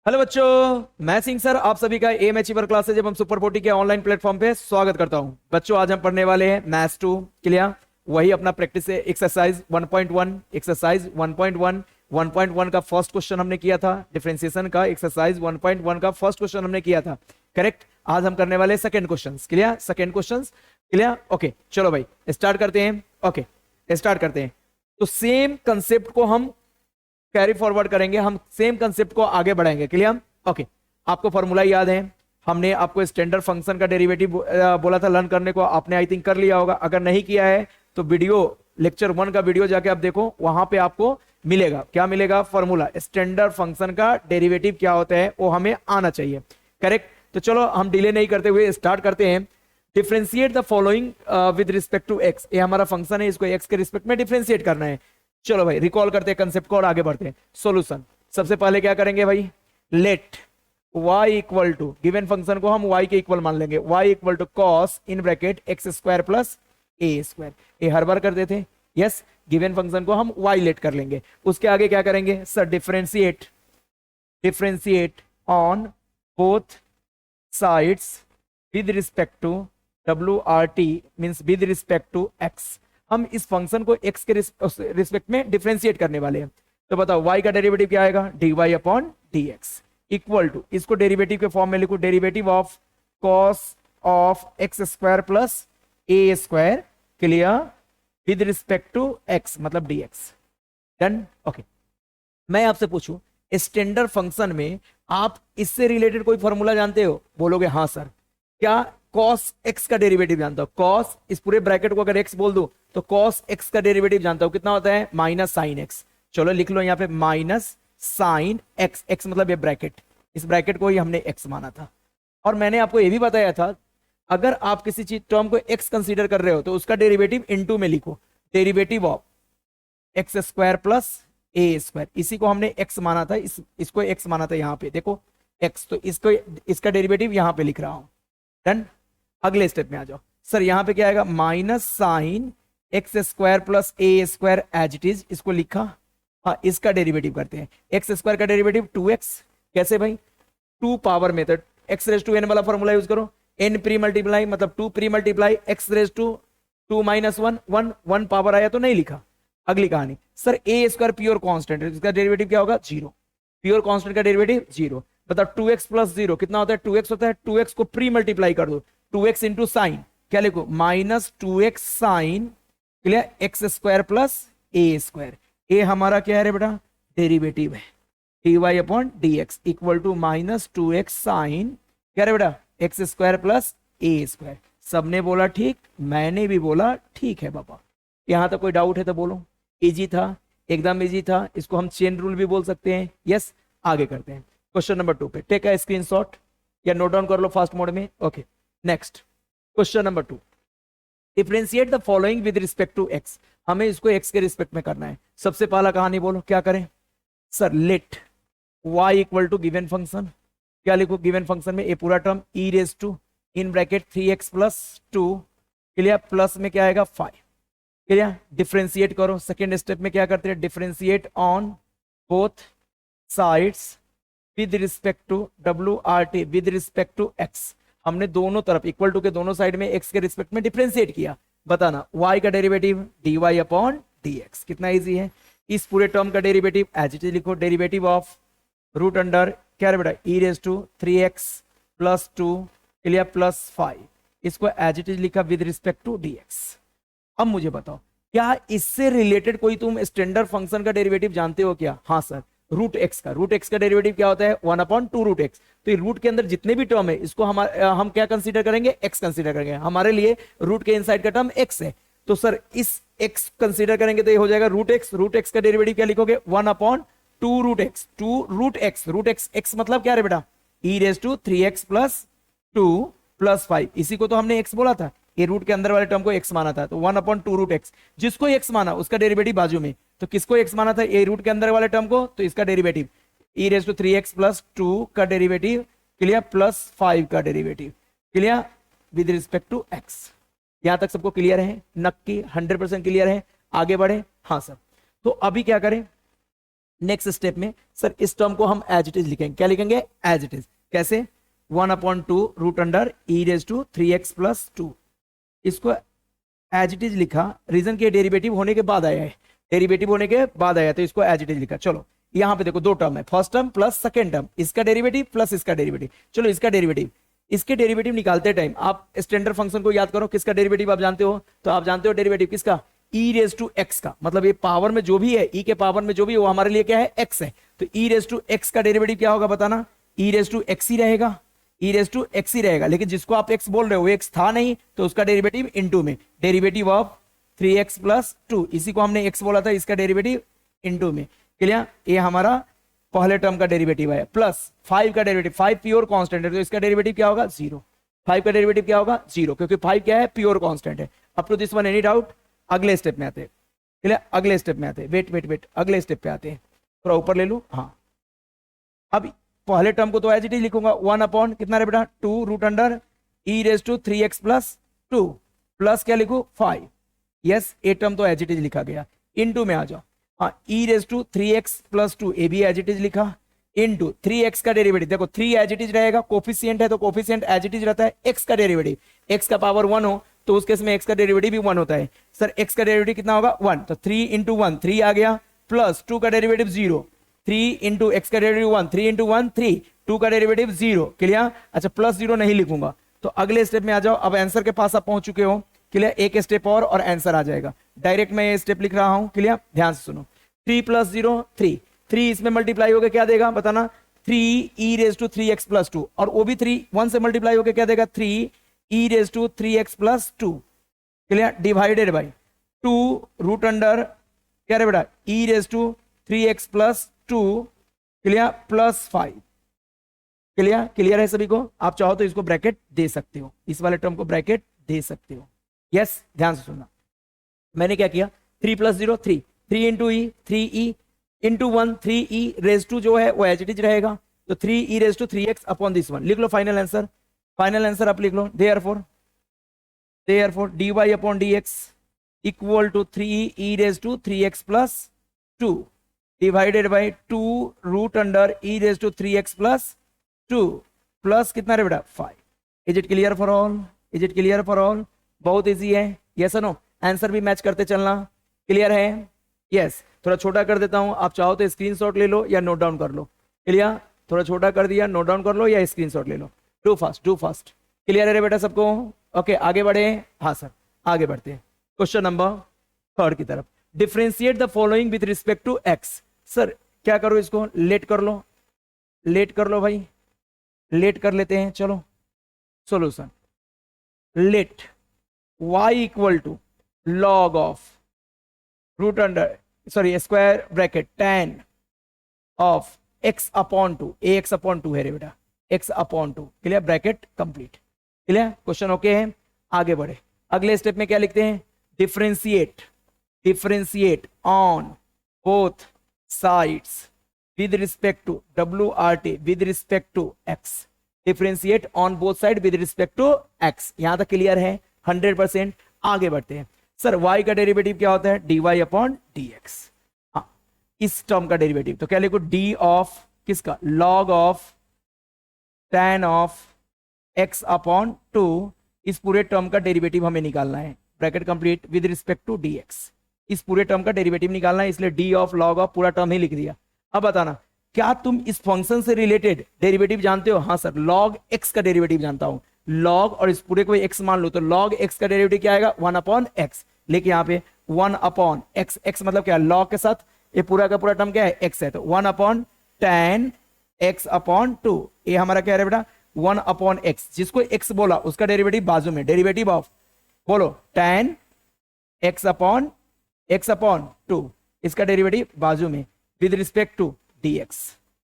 Hello बच्चों, मैं Singh sir आप सभी का एम अचीवर क्लासेज एवं सुपर 40 के ऑनलाइन प्लेटफॉर्म पे स्वागत करता हूं। बच्चों आज हम पढ़ने वाले हैं मैथ्स 2 क्लियर। वही अपना प्रैक्टिस है एक्सरसाइज 1.1। एक्सरसाइज 1.1 1.1 का फर्स्ट क्वेश्चन हमने किया था, डिफरेंशिएशन का एक्सरसाइज 1.1 का फर्स्ट क्वेश्चन हमने किया था, करेक्ट। आज हम करने वाले second question clear, second question clear. Okay चलो भाई स्टार्ट करते हैं। ओके स्टार्ट करते हैं। तो सेम कंसेप्ट को हम कैरी फॉरवर्ड करेंगे, हम सेम कंसेप्ट को आगे बढ़ाएंगे क्लियर। ओके आपको फॉर्मूला याद है, हमने आपको स्टैंडर्ड फंक्शन का डेरिवेटिव बोला था लर्न करने को, आपने आई थिंक कर लिया होगा। अगर नहीं किया है तो वीडियो लेक्चर 1 का वीडियो जाके आप देखो, वहां पे आपको मिलेगा। क्या मिलेगा? फॉर्मूला। स्टैंडर्ड फंक्शन का डेरिवेटिव क्या होता है वो हमें आना चाहिए, करेक्ट। तो चलो हम डिले नहीं करते हुए स्टार्ट करते हैं। Differentiate the following with respect to x. ये हमारा फंक्शन है, इसको एक्स के रिस्पेक्ट में डिफरेंशिएट करना है। चलो भाई रिकॉल करते हैं कंसेप्ट को और आगे बढ़ते हैं। सॉल्यूशन सबसे पहले क्या करेंगे भाई, let y equal to given function को हम y के इक्वल मान लेंगे, y equal to cos in bracket x square plus a square. ये हर बार कर देते हैं, यस। गिवन फंक्शन को हम y लेट कर लेंगे। उसके आगे क्या करेंगे sir, differentiate, differentiate on both sides with respect to WRT means with respect to x। हम इस फंक्शन को x के रिस्पेक्ट में डिफरेंशिएट करने वाले हैं। तो बताओ y का डेरिवेटिव क्या आएगा, dy upon dx equal to, इसको डेरिवेटिव के फॉर्म में लिखो, derivative of cos of x square plus a square clear with respect to x मतलब dx। डन। ओके मैं आपसे पूछूं स्टैंडर्ड फंक्शन में आप इससे रिलेटेड कोई फॉर्मूला जानते हो? बोलोगे हाँ सर। क्या कॉस एक्स का डेरिवेटिव जानता हो? कॉस इस पूरे ब्रैकेट को अगर एक्स बोल दो तो कॉस एक्स का डेरिवेटिव जानता हो, कितना होता है? Minus sine x. चलो लिख लो यहाँ पे माइनस साइन एक्स, एक्स मतलब ये ब्रैकेट, इस ब्रैकेट को ही हमने एक्स माना था। और मैंने आपको ये भी बताया था अगर आप किसी चीज टर्म को एक्स कंसीडर कर रहे हो तो उसका डेरिवेटिव इनटू में लिखो, derivative of x square plus a square. इसी को हमने एक्स माना था, इसको एक्स माना था। यहाँ पे देखो एक्स, तो इसको इसका डेरिवेटिव यहाँ पे लिख रहा हूं। डन। अगले स्टेप में आ जाओ सर, यहाँ पे क्या आएगा, minus sine x square plus a square as it is, इसको लिखा। हाँ इसका डेरिवेटिव करते हैं, एक्स स्क्वायर का डेरिवेटिव 2x। कैसे भाई? 2 power method, x raise to n वाला फॉर्मूला यूज करो, एन प्री मल्टीप्लाई मतलब 2 premultiply x raise to 2 minus 1 1 1 power आया तो नहीं लिखा। अगली कहानी sir, a square pure constant, इसका डेरिवेटिव क्या होगा? 0। प्योर कॉन्स्टेंट का डेरिवेटिव 0। मतलब 2x प्लस 0 कितना होता है? 2x होता है। 2x को प्री मल्टीप्लाई कर दो, 2x इंटू साइन क्या लिखो, minus 2x sine clear x square plus a square. ए हमारा क्या है रे बेटा? डेरिवेटिव है, dy upon dx equal to minus 2x sine क्या रे बेटा? X square plus a square. सबने बोला ठीक, मैंने भी बोला ठीक है बाबा। यहां तक कोई डाउट है तो बोलो। इजी था, एकदम इजी था, इसको हम चेन रूल भी बोल सकते हैं। यस आगे करते हैं क्वेश्चन नंबर 2 पे। टेक अ स्क्रीनशॉट या नोट डाउन कर लो फास्ट मोड में। Okay next question number 2, differentiate the following with respect to x. हमें इसको एक्स के रिस्पेक्ट में करना है। सबसे पहला कहानी बोलो क्या करें sir, let y equal to given function, क्या लिखो गिवन फंक्शन में? ए पूरा term e raise to in bracket 3x plus 2 clear, plus में क्या आएगा 5 क्लियर। डिफरेंशिएट करो। सेकेंड स्टेप में क्या करते हैं, differentiate on both sides with respect to WRT with respect to x। हमने दोनों तरफ इक्वल टू के दोनों साइड में x के रिस्पेक्ट में डिफरेंशिएट किया। बताना y का डेरिवेटिव dy अपॉन dx। कितना इजी है। इस पूरे टर्म का डेरिवेटिव एज इट इज लिखो, डेरिवेटिव ऑफ रूट अंडर क्या बेटा e raise to 3x plus 2 clear plus 5, इसको एज इट इज लिखा विद रिस्पेक्ट टू dx। अब मुझे बताओ क्या इससे रिलेटेड कोई तुम स्टैंडर्ड फंक्शन का डेरिवेटिव जानते हो क्या? हाँ सर, रूट एक्स का। रूट एक्स का डेरिवेटिव क्या होता है? 1 अपॉन 2 रूट एक्स। तो रूट के अंदर जितने भी टर्म है इसको हम क्या कंसीडर करेंगे? एक्स कंसीडर करेंगे। हमारे लिए रूट के इनसाइड का टर्म एक्स है, तो सर इस एक्स कंसीडर करेंगे तो ये हो जाएगा रूट एक्स। रूट एक्स का डेरिवेटिव क्या लिखोगे? 1 upon 2 root x. 2 root x, root x x मतलब क्या है बेटा? e raise to 3x plus 2 plus 5। इसी को तो हमने x बोला था, ये रूट के अंदर वाले टर्म को x माना था, तो 1 अपॉन 2 रूट एक्स। जिसको x माना उसका डेरिवेटिव बाजू में, तो किसको x माना था? ये रूट के अंदर वाले टर्म को, तो इसका derivative e raise to 3x plus 2 का डेरिवेटिव क्लियर प्लस 5 का derivative clear with respect to x। यहां तक सबको क्लियर है? नक्की 100% क्लियर है। आगे बढ़े? हाँ सर। तो अभी क्या करें, नेक्स्ट स्टेप में सर इस टर्म को हम एज इट इज लिखेंगे, क्या लिखेंगे, एज इट इज। कैसे, 1/2 root under e raise to 3x plus 2, इसको एज इट इज लिखा, रीजन के डेरिवेटिव होने के बाद आया है, डेरिवेटिव होने के बाद आया तो इसको एज इट इज लिखा। चलो यहाँ पे देखो दो टर्म है, first term plus second term, इसका डेरिवेटिव प्लस इसका डेरिवेटिव। चलो इसका डेरिवेटिव, इसके डेरिवेटिव निकालते टाइम आप स्टैंडर्ड फंक्शन को याद करो, किसका डेरिवेटिव आप जानते हो, तो आप जानते हो डेरिवेटिव किसका, ई रेज टू एक्स का, मतलब ये पावर में जो भी है, ई के पावर में जो भी है वो हमारे लिए क्या है, एक्स है। तो ई रेज टू एक्स का डेरिवेटिव क्या होगा बताना, ई रेज टू एक्स ही रहेगा, ई रेज टू एक्स ही रहेगा। लेकिन जिसको आप एक्स बोल रहे हो वो एक्स था नहीं, तो उसका डेरिवेटिव इनटू में, डेरिवेटिव ऑफ 3x प्लस 2, इसी को हमने x बोला था, इसका डेरिवेटिव इनटू में। क्लियर, ये हमारा पहले टर्म का डेरिवेटिव है, प्लस 5 का डेरिवेटिव, 5 प्योर कांस्टेंट है तो इसका डेरिवेटिव क्या होगा, 0। 5 का डेरिवेटिव क्या होगा, 0, क्योंकि 5 क्या है, प्योर कांस्टेंट है। Up to this one any doubt, अगले स्टेप में आते हैं। क्लियर, अगले स्टेप में आते हैं, वेट अगले स्टेप पे आते हैं, थोड़ा ऊपर ले लो। हाँ, अब पहले टर्म को तो एज इट इज लिखूंगा, 1 अपॉन कितना रे बेटा, 2 root under e raise to 3x plus 2 plus क्या लिखू, 5। यस, ए टर्म तो एज इट इज लिखा गया। इनटू में आ जाओ, हाँ, e raise to 3x plus 2, ए भी एज इट इज लिखा, इनटू 3x का डेरिवेटिव, देखो 3 एज इट इज रहेगा, कोफिशिएंट है तो कोफिशिएंट एज इट इज रहता है, x का डेरिवेटिव, x का पावर 1 हो तो उस केस में x का डेरिवेटिव भी 1 होता है। सर x का डेरिवेटिव कितना होगा, 1, तो 3 इंटू 1 3 आ गया, प्लस 2 का डेरिवेटिव 0, 3 इंटू एक्स का डेरिवेटिव 1, 3 इंटू 1 3, 2 का डेरिवेटिव 0। क्लियर, अच्छा प्लस 0 नहीं लिखूंगा, तो अगले स्टेप में आ जाओ। अब आंसर के पास आप पहुंच चुके हो। क्लियर, एक स्टेप और आंसर आ जाएगा। डायरेक्ट मैं ये स्टेप लिख रहा हूं। क्लियर, ध्यान से सुनो, 3 प्लस 0 3, 3 इसमें मल्टीप्लाई होकर क्या देगा बताना, 3 e raise to 3x plus 2, और वो भी 3 1 से मल्टीप्लाई होकर क्या देगा, 3 e raise to 3x plus 2। Clear, divided by 2 root under क्या रे बेटा, e raise to 3x plus 2, clear, plus 5। Clear, clear है सभी को। आप चाहो तो इसको ब्रैकेट दे सकते हो, इस वाले टर्म को ब्रैकेट दे सकते हो। यस, ध्यान से सुनना, मैंने क्या किया, 3 प्लस 0 3, 3 into e 3e into 1 3e raise to जो है वो एज इट इज रहेगा, तो 3e raise to 3x upon this one. लिख लो फाइनल आंसर, फाइनल आंसर आप लिख लो, therefore dy upon dx equal to 3e raise to 3x plus 2 divided by 2 root under e raise to 3x plus 2 plus कितना रे बेटा 5। Is it clear for all, is it clear for all, बहुत easy है। Yes और no, answer भी match करते चलना। Clear है, यस। थोड़ा छोटा कर देता हूं, आप चाहो तो स्क्रीनशॉट ले लो या नोट डाउन कर लो। क्लियर, थोड़ा छोटा कर दिया, नोट डाउन कर लो या स्क्रीनशॉट ले लो, do fast do fast. Clear है रे बेटा सबको, ओके आगे बढ़े। हाँ सर, आगे बढ़ते हैं क्वेश्चन नंबर 3 की तरफ। Differentiate the following with respect to x. Sir क्या करो, इसको लेट कर लो, लेट कर लो भाई, लेट कर लेते हैं। चलो solution, let y equal to log of root under sorry square bracket tan of x upon 2, ax upon 2 है रे बेटा, x upon 2। Clear, bracket complete. Clear, question okay है, आगे बढ़े। अगले स्टेप में क्या लिखते हैं, differentiate, differentiate on both sides with respect to WRT with respect to x। Differentiate on both side with respect to x। यहां तक क्लियर है 100%। आगे बढ़ते हैं। सर y का डेरिवेटिव क्या होता है, dy अपॉन dx। हाँ, इस टर्म का डेरिवेटिव तो क्या लिखो, d ऑफ किसका, log of tan of x upon 2। इस पूरे टर्म का डेरिवेटिव हमें निकालना है, bracket complete, with respect to dx। इस पूरे टर्म का डेरिवेटिव निकालना है, इसलिए d ऑफ log ऑफ पूरा टर्म ही लिख दिया। अब बताना, क्या तुम इस फंक्शन से रिलेटेड डेरिवेटिव जानते हो? हाँ सर, log x का डेरिवेटिव जानता हूं। log और इस पूरे को x मान लो तो log x का डेरिवेटिव क्या आएगा, 1 अपॉन x। लेकिन यहाँ पे 1 अपॉन x, x मतलब क्या है, log के साथ ये पूरा का पूरा टर्म क्या है, x है, तो 1 अपॉन tan x अपॉन 2। ये हमारा क्या है बेटा, 1 अपॉन x। जिसको x बोला उसका डेरिवेटिव बाजू में, डेरिवेटिव ऑफ बोलो tan x अपॉन 2, इसका डेरिवेटिव बाजू में with respect to dx।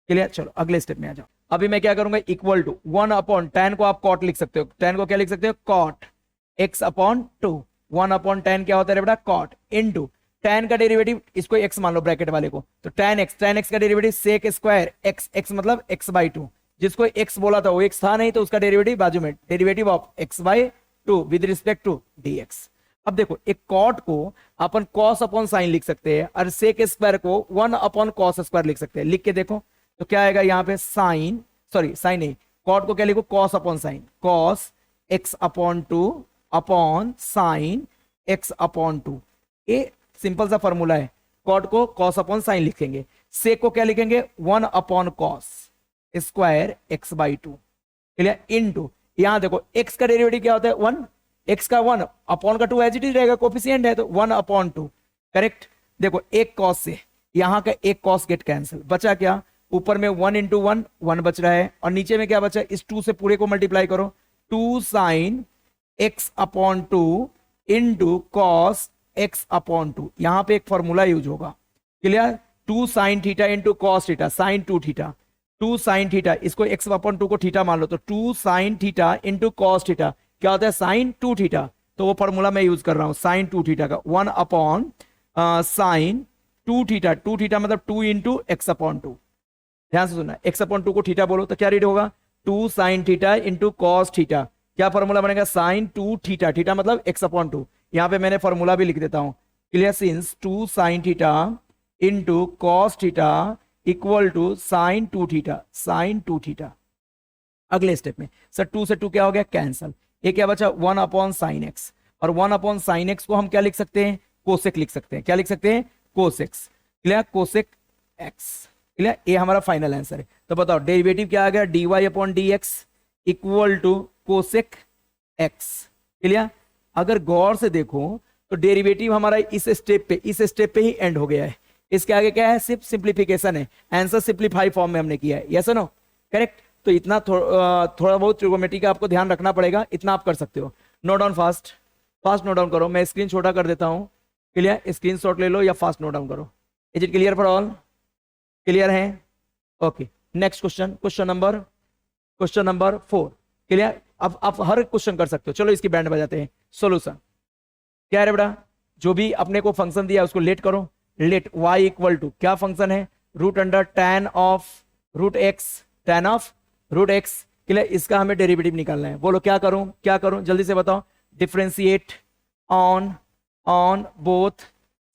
Clear, चलो अगले स्टेप में आ जाओ। अभी मैं क्या करूंगा, इक्वल टू 1 अपॉन tan को आप कॉट लिख सकते हो, tan को क्या लिख सकते हो, cot x upon 2। 1 upon tan क्या होता है बेटा, कॉट इनटू tan का डेरिवेटिव, इसको x मान लो ब्रैकेट वाले को, तो tan x का derivative sec square x, x मतलब x बाई 2। जिसको x बोला था वो x था नहीं, तो उसका डेरिवेटिव बाजू में, derivative of x by 2 with respect to dx। अब देखो एक कॉट को अपन कॉस अपॉन साइन लिख सकते हैं और सेक स्क्वायर को 1 अपॉन कॉस स्क्वायर लिख सकते हैं। लिख के देखो तो क्या आएगा यहाँ पे, साइन, सॉरी साइन नहीं, कॉट को क्या लिखो, cos upon sine, cos x upon 2 upon sine x upon 2। ये सिंपल सा फॉर्मूला है। कॉट को कॉस अपॉन साइन लिखेंगे, सेक को क्या लिखेंगे, 1 upon cos square x by 2, clear, into यहां देखो एक्स का डेरिवेटिव क्या होता है, 1, एक्स का 1 अपॉन का 2 एज इट इज रहेगा, कोफिशिएंट है तो 1 अपॉन 2, करेक्ट। देखो एक कॉस से यहां का एक कॉस गेट कैंसिल, बचा क्या, ऊपर में 1 इंटू 1 1 बच रहा है और नीचे में क्या बचा, इस 2 से पूरे को मल्टीप्लाई करो, 2 sine x upon 2 into cos x upon 2। यहां पे एक फॉर्मूला यूज होगा, clear, 2 sine theta into cos theta, sine 2 theta, 2 sine theta, इसको एक्स अपॉन 2 को थीटा मान लो तो 2 sine theta into cos theta क्या होता है, साइन 2 थीटा। तो वो फॉर्मूला मैं यूज कर रहा हूं साइन 2 थीटा का, 1 अपॉन साइन 2 थीटा, 2 थीटा मतलब 2 इंटू एक्स अपॉन 2। ध्यान से सुनना, एक्स अपॉन 2 को थीटा बोलो तो क्या रीड होगा, 2 sine theta into cos theta, क्या फॉर्मूला बनेगा, साइन 2 थीटा, थीटा मतलब एक्स अपॉन 2। यहां पे मैंने फॉर्मूला भी लिख देता हूं, clear, since 2 sine theta into cos theta equal to sine 2 theta, sine 2 theta. अगले स्टेप में सर 2 से 2 क्या हो गया, कैंसल, ये क्या बचा, 1 अपॉन साइन एक्स, और 1 अपॉन साइन एक्स को हम क्या लिख सकते हैं, कोसेक लिख सकते हैं, क्या लिख सकते हैं, कोसेक्स, क्लियर, कोसेक एक्स, क्लियर, ये हमारा फाइनल आंसर है। तो बताओ डेरिवेटिव क्या आ गया, dy upon d x equal to cosec x, clear. अगर गौर से देखो तो डेरिवेटिव हमारा इस स्टेप पे ही एंड हो गया है, इसके आगे क्या है, सिर्फ सिंप्लीफिकेशन है, आंसर सिंप्लीफाई फॉर्म में हमने किया है, यस नो, करेक्ट। तो इतना थोड़ा बहुत ट्रिगोनोमेट्री का आपको ध्यान रखना पड़ेगा, इतना आप कर सकते हो। Note down fast, fast note down करो, मैं स्क्रीन छोटा कर देता हूं, क्लियर, स्क्रीन शॉट ले लो या फास्ट नोट डाउन करो। Is it clear for all, clear है, okay. Next question, question number 4, clear. अब आप हर क्वेश्चन कर सकते हो, चलो इसकी बैंड बजाते हैं। सोल्यूशन क्या है बेटा, जो भी अपने को फंक्शन दिया उसको लेट करो, लेट y इक्वल टू क्या फंक्शन है, root under tan of root x, tan of root x, clear. इसका हमें डेरिवेटिव निकालना है, बोलो क्या करूं जल्दी से बताओ, differentiate on both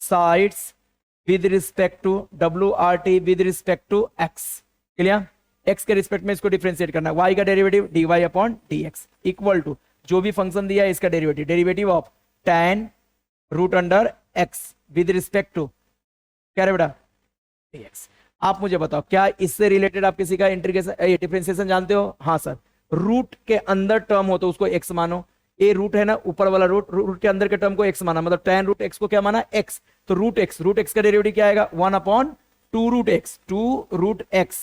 sides with respect to WRT with respect to x, clear, x के रिस्पेक्ट में इसको डिफरेंशिएट करना है, y का derivative dy upon dx equal to जो भी फंक्शन दिया है इसका derivative of tan root under x with respect to क्या है बेटा, dx। आप मुझे बताओ क्या इससे रिलेटेड आप किसी का इंटीग्रेशन डिफरेंशिएशन जानते हो, हाँ सर, रूट के अंदर टर्म हो तो उसको x मानो, ए रूट है ना ऊपर वाला रूट के अंदर के टर्म को x माना, मतलब tan रूट x को क्या माना, x, तो रूट x का डेरिवेटिव क्या आएगा, 1 upon 2 root x,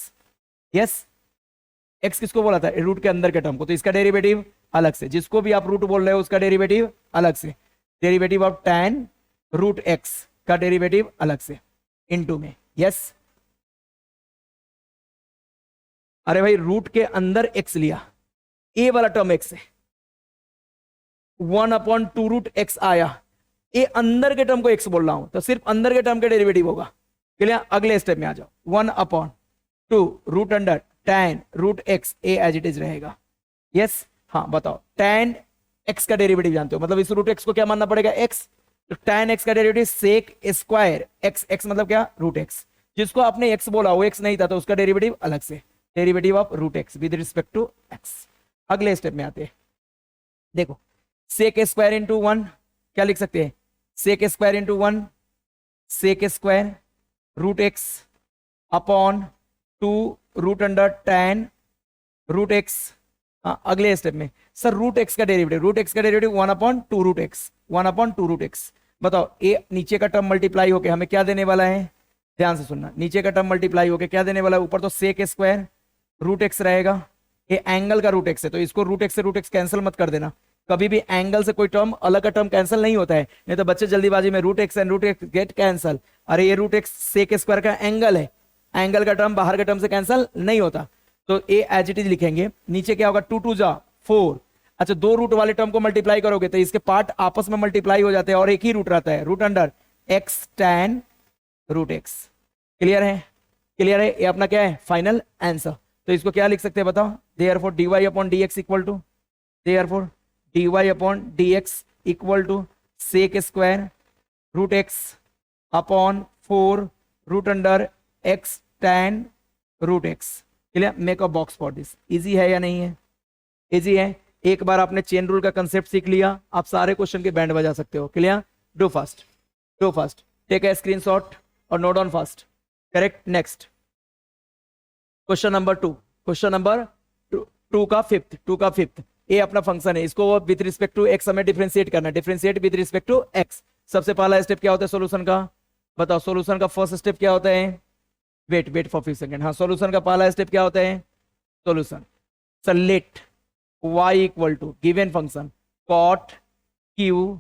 yes, x किसको बोला था, रूट के अंदर के टर्म को, तो इसका डेरिवेटिव अलग से, जिसको भी आप रूट बोल रहे हो उसका डेरिवेटिव अलग से, derivative of tan root x का डेरिवेटिव अलग से इनटू में, यस। अरे भाई रूट के अंदर x लिया, a वाला टर्म x है, 1 अपॉन 2 रूट x आया, ए अंदर के टर्म को x बोल रहा हूं तो सिर्फ अंदर के टर्म का डेरिवेटिव होगा, क्लियर। अगले स्टेप में आ जाओ, 1 upon 2 root under tan root x, a as it is रहेगा, यस। हाँ बताओ tan x का डेरिवेटिव जानते हो, मतलब इस रूट x को क्या मानना पड़ेगा, x, तो tan x का डेरिवेटिव सेक स्क्वायर x मतलब क्या, रूट x, जिसको आपने x बोला वो x नहीं था तो उसका डेरिवेटिव अलग से, derivative of root x with respect to x। अगले स्टेप में आते हैं, देखो सेक स्क्वायर इंटू 1 क्या लिख सकते हैं, sec square into 1 sec square root x upon 2 root under tan root x। अगले स्टेप में सर रूट x का derivative 1 upon 2 root x, 1 upon 2 root x। बताओ ए नीचे का टर्म मल्टीप्लाई होके हमें क्या देने वाला है, ध्यान से सुनना, नीचे का टर्म मल्टीप्लाई होके क्या देने वाला है, ऊपर तो सेक स्क्वायर रूट x रहेगा, ये एंगल का रूट x है तो इसको रूट x से रूट x कैंसिल मत कर देना, कभी भी एंगल से कोई टर्म अलग का टर्म कैंसिल नहीं होता है, नहीं तो बच्चे जल्दीबाजी में root x and root x get cancel, अरे ये रूट x सेक स्क्वायर का एंगल है, एंगल का टर्म बाहर के टर्म से कैंसिल नहीं होता, तो ए एज इट इज लिखेंगे, नीचे क्या होगा 2 2 जा 4, अच्छा 2 रूट वाले टर्म को मल्टीप्लाई करोगे तो इसके पार्ट आपस में मल्टीप्लाई हो जाते हैं और एक ही रूट रहता है, root under x tan root x, clear है, ये अपना क्या है फाइनल आंसर। तो इसको क्या लिख सकते हैं बताओ, therefore dy upon dx equal to, therefore dy upon dx equal to sec square root x upon 4 root under x tan root x. Clear, make a box for this. Easy है या नहीं है? इजी है। एक बार आपने chain rule का concept सीख लिया, आप सारे क्वेश्चन के बैंड बजा सकते हो। Clear, do fast, do fast, take a screenshot और note on fast. Correct. Next question number 2, question number 2 का फिफ्थ। ए अपना फंक्शन है, इसको विद रिस्पेक्ट टू एक्स हमें डिफरेंशिएट करना है। Differentiate with respect to x. सबसे पहला स्टेप क्या होता है सॉल्यूशन का? बताओ, सॉल्यूशन का फर्स्ट स्टेप क्या होता है? Wait for few second. हाँ, सॉल्यूशन का पहला स्टेप क्या होता है? Solution. Sir let y equal to given function cot q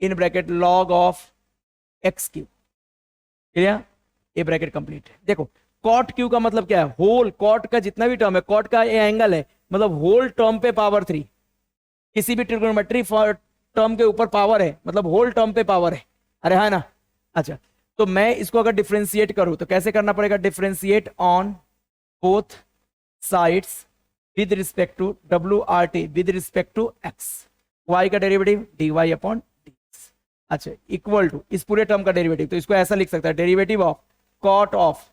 in bracket log of x cube. Clear, ये ब्रैकेट कंप्लीट। देखो cot q का मतलब क्या है? होल cot का जितना भी टर्म है, cot का ये एंगल है, मतलब होल टर्म पे पावर 3। किसी भी ट्रिग्नोमेट्री टर्म के ऊपर पावर है, मतलब होल टर्म पे पावर है। अरे है ना? अच्छा, तो मैं इसको अगर डिफरेंशिएट करूं तो कैसे करना पड़ेगा? Differentiate on both sides with respect to WRT with respect to x। y का डेरिवेटिव dy अपॉन dx। अच्छा, इक्वल टू इस पूरे टर्म का डेरिवेटिव, तो इसको ऐसा लिख सकता है, derivative of cot of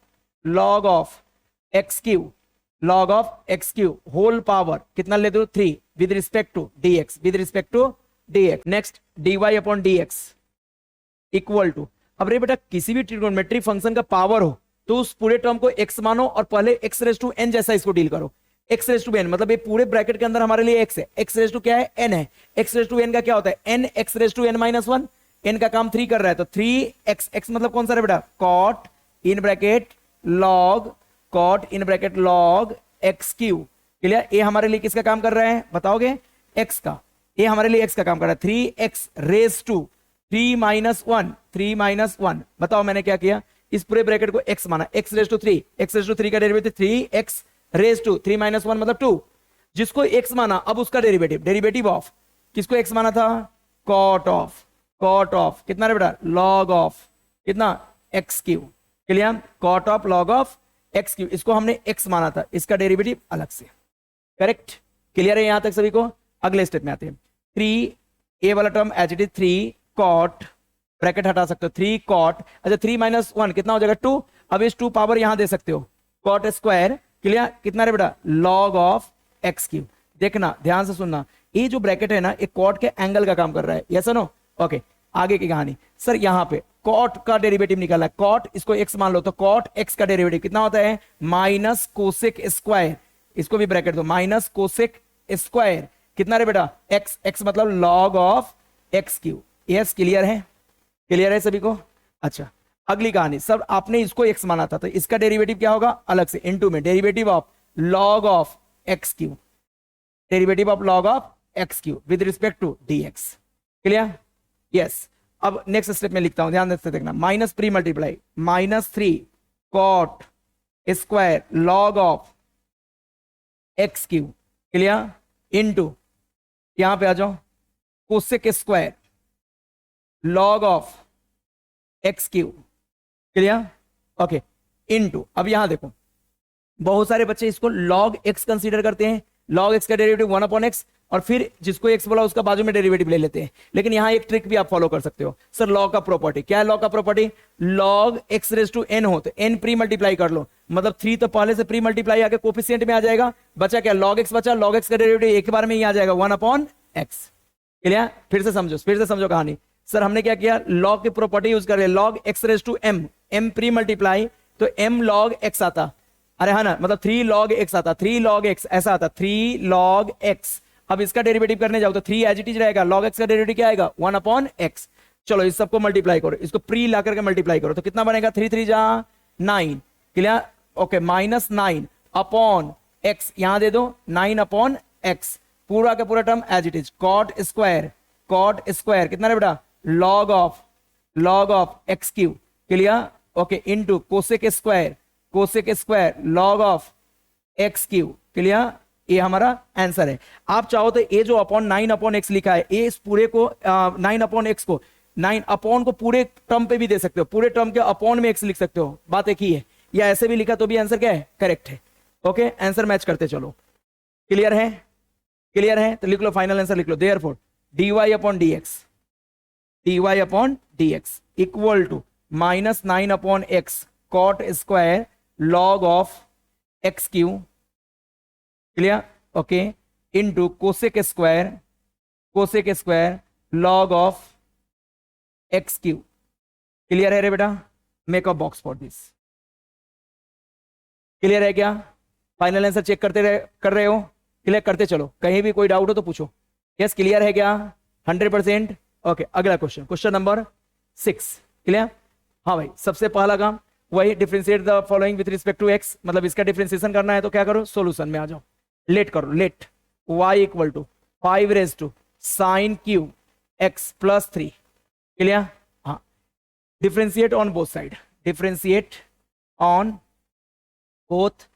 log of x cube, log of x cube whole power कितना ले दो? 3 with respect to dx, with respect to dx। Next dy upon dx equal to, अब रे बेटा किसी भी ट्रिग्नोमेट्री फंक्शन का पावर हो तो उस पूरे टर्म को x मानो और पहले x रेज टू n जैसा इसको डील करो। x रेज टू n मतलब ये पूरे ब्रैकेट के अंदर हमारे लिए x है, x रेज टू क्या है? n है। x रेज टू n का क्या होता है? n x raise to n minus 1। n का काम 3 कर रहा है तो 3x, x मतलब कौन सा है बेटा? cot इन ब्रैकेट log, cot इन bracket log x cube. Clear, ये हमारे लिए किसका काम कर रहा है बताओगे? x का। ये हमारे लिए x का काम कर रहा है। 3x raise to 3 minus 1, 3 minus 1। बताओ मैंने क्या किया? इस पूरे ब्रैकेट को x माना, x raise to 3, x raise to 3 का derivative 3x raise to 3 minus 1 मतलब 2। जिसको x माना अब उसका डेरिवेटिव, डेरिवेटिव ऑफ किसको x माना था? cot ऑफ कितना रे बेटा? log ऑफ कितना? X cube. Clear, cot of log of x Q, इसको हमने x माना था, इसका डेरिवेटिव अलग से। करेक्ट, क्लियर है यहां तक सभी को? अगले स्टेप में आते हैं। 3 a वाला term as it is 3 cot, bracket हटा सकते हो 3 cot। अच्छा 3 माइनस 1 कितना हो जाएगा? 2। अब इस 2 पावर यहां दे सकते हो, cot स्क्वायर। क्लियर, कितना रे बेटा? log of x cube. देखना ध्यान से सुनना, ये जो ब्रैकेट है ना, ये cot के एंगल का काम कर रहा है। Yes no? ओके, आगे की कहानी। सर यहाँ पे cot का डेरिवेटिव निकाला है, cot इसको x मान लो तो cot x का डेरिवेटिव कितना होता है? माइनस कोसेक स्क्वायर, इसको भी ब्रैकेट दो, माइनस कोसेक स्क्वायर कितना रे बेटा? x, x मतलब log of x cube. Yes, clear है? क्लियर है सभी को? अच्छा, अगली कहानी। सब आपने इसको x माना था तो इसका डेरिवेटिव क्या होगा? अलग से इनटू में derivative of log of x cube, derivative of log of x cube with respect to dx। Clear? Yes. अब नेक्स्ट स्टेप में लिखता हूं, ध्यान से देखना। Minus pre multiply -3 cot square log of x cube. Clear, into यहां पे आ जाओ cosec square log of x cube. Clear, okay, into अब यहां देखो बहुत सारे बच्चे इसको log x कंसीडर करते हैं, log x का डेरिवेटिव 1 अपॉन x, और फिर जिसको x बोला उसका बाजू में डेरिवेटिव ले लेते हैं। लेकिन यहां एक ट्रिक भी आप फॉलो कर सकते हो। सर log का प्रॉपर्टी क्या है? log का property log x raise to n हो तो n प्री मल्टीप्लाई कर लो, मतलब 3 तो पहले से प्री मल्टीप्लाई आके कोफिशिएंट में आ जाएगा, बचा क्या? log x बचा, log x का डेरिवेटिव एक बार में ही आ जाएगा 1 अपॉन x। क्लियर, फिर से समझो कहानी। सर हमने क्या किया? log की प्रॉपर्टी यूज कर रहे हैं, log x raise to m, m pre multiply तो m log x आता, अरे है ना, मतलब 3 log x आता, 3 log x ऐसा आता, 3 log x। अब इसका डेरिवेटिव करने जाओ तो 3 एज इट इज रहेगा, log x का डेरिवेटिव क्या आएगा? 1 अपॉन x। चलो इस सबको मल्टीप्लाई करो, इसको प्री ला करके मल्टीप्लाई करो तो कितना बनेगा? 3 3 जा 9। क्लियर, ओके, -9 अपॉन x यहां दे दो, 9 अपॉन x, पूरा का पूरा term as it is. cot square कितना रे बेटा? log of x cube. Clear, okay, into cosec square log of x cube. Clear, ये हमारा आंसर है। आप चाहो तो ये जो अपॉन 9 अपॉन एक्स लिखा है, ये इस पूरे को 9 अपॉन एक्स को 9 अपॉन को पूरे टर्म पे भी दे सकते हो, पूरे टर्म के अपॉन में एक्स लिख सकते हो, बात एक ही है। या ऐसे भी लिखा तो भी आंसर क्या है? करेक्ट है। ओके, आंसर मैच करते चलो। क्लियर है? क्लियर है तो लिख लो, फाइनल आंसर लिख लो। Therefore dy upon dx d y upon d x equal to -9 upon x cot square log of x cube, clear, okay, into cosec square log of x cube, clear है रे बेटा, make a box for this, clear है क्या? Final answer check कर रहे हो, clear करते चलो, कहीं भी कोई डाउट हो तो पूछो। यस क्लियर है क्या? 100%। ओके, अगला क्वेश्चन, क्वेश्चन नंबर 6, क्लियर। हाँ भाई, सबसे पहला काम वही differentiate the following with respect to x, मतलब इसका डिफरेंशिएशन करना है तो क्या करो, सॉल्यूशन में आ जाओ, लेट करो, let y equal to 5 raise to sine cube x plus 3, clear. हाँ, differentiate on both side, differentiate on both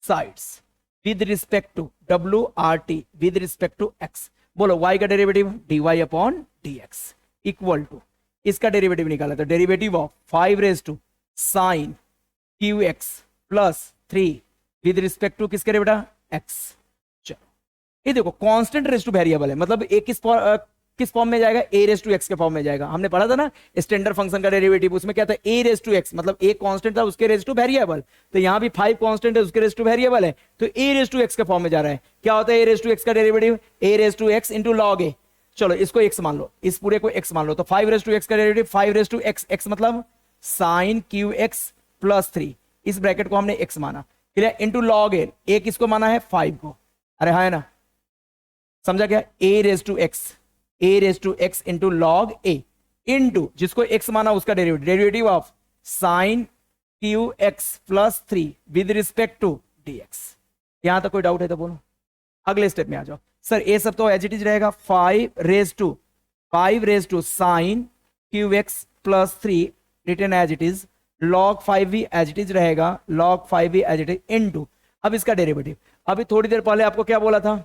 sides with respect to WRT with respect to x, बोलो y का derivative dy upon dx equal to, इसका derivative निकाला तो derivative of 5 raise to sine cube x plus 3 with respect to किसके बेटा, x। चलो ये देखो कांस्टेंट रेज टू वेरिएबल है, मतलब एक किस फॉर्म में जाएगा, a रेज टू x के फॉर्म में जाएगा। हमने पढ़ा था ना स्टैंडर्ड फंक्शन का डेरिवेटिव, उसमें क्या था, a रेज टू x, मतलब एक कांस्टेंट था उसके रेज टू वेरिएबल, तो यहां भी 5 कांस्टेंट है उसके रेज टू वेरिएबल है, तो a रेज टू x के फॉर्म में जा रहा है। क्या होता है a रेज टू x का derivative, a raise to x into log a। चलो इसको x मान लो, इस पूरे को x मान लो, तो 5 रेज टू x का derivative 5 raise to x, x मतलब साइन क्यू एक्स प्लस 3, इस ब्रैकेट को हमने x माना, क्लियर, इंटू लॉग a किसको माना है, 5 को, अरे हाँ है ना, समझा क्या, a raise to x into log a into जिसको x माना उसका derivative of sine cube x plus 3 with respect to dx। यहां तक कोई डाउट है तो बोलो, अगले स्टेप में आ जाओ। सर ये सब तो एज इट इज रहेगा, 5 raise to sine cube x plus 3 written as it is, log 5 भी एज इट इज रहेगा, log 5 भी एज इट इज इंटू, अब इसका डेरिवेटिव, अभी थोड़ी देर पहले आपको क्या बोला था,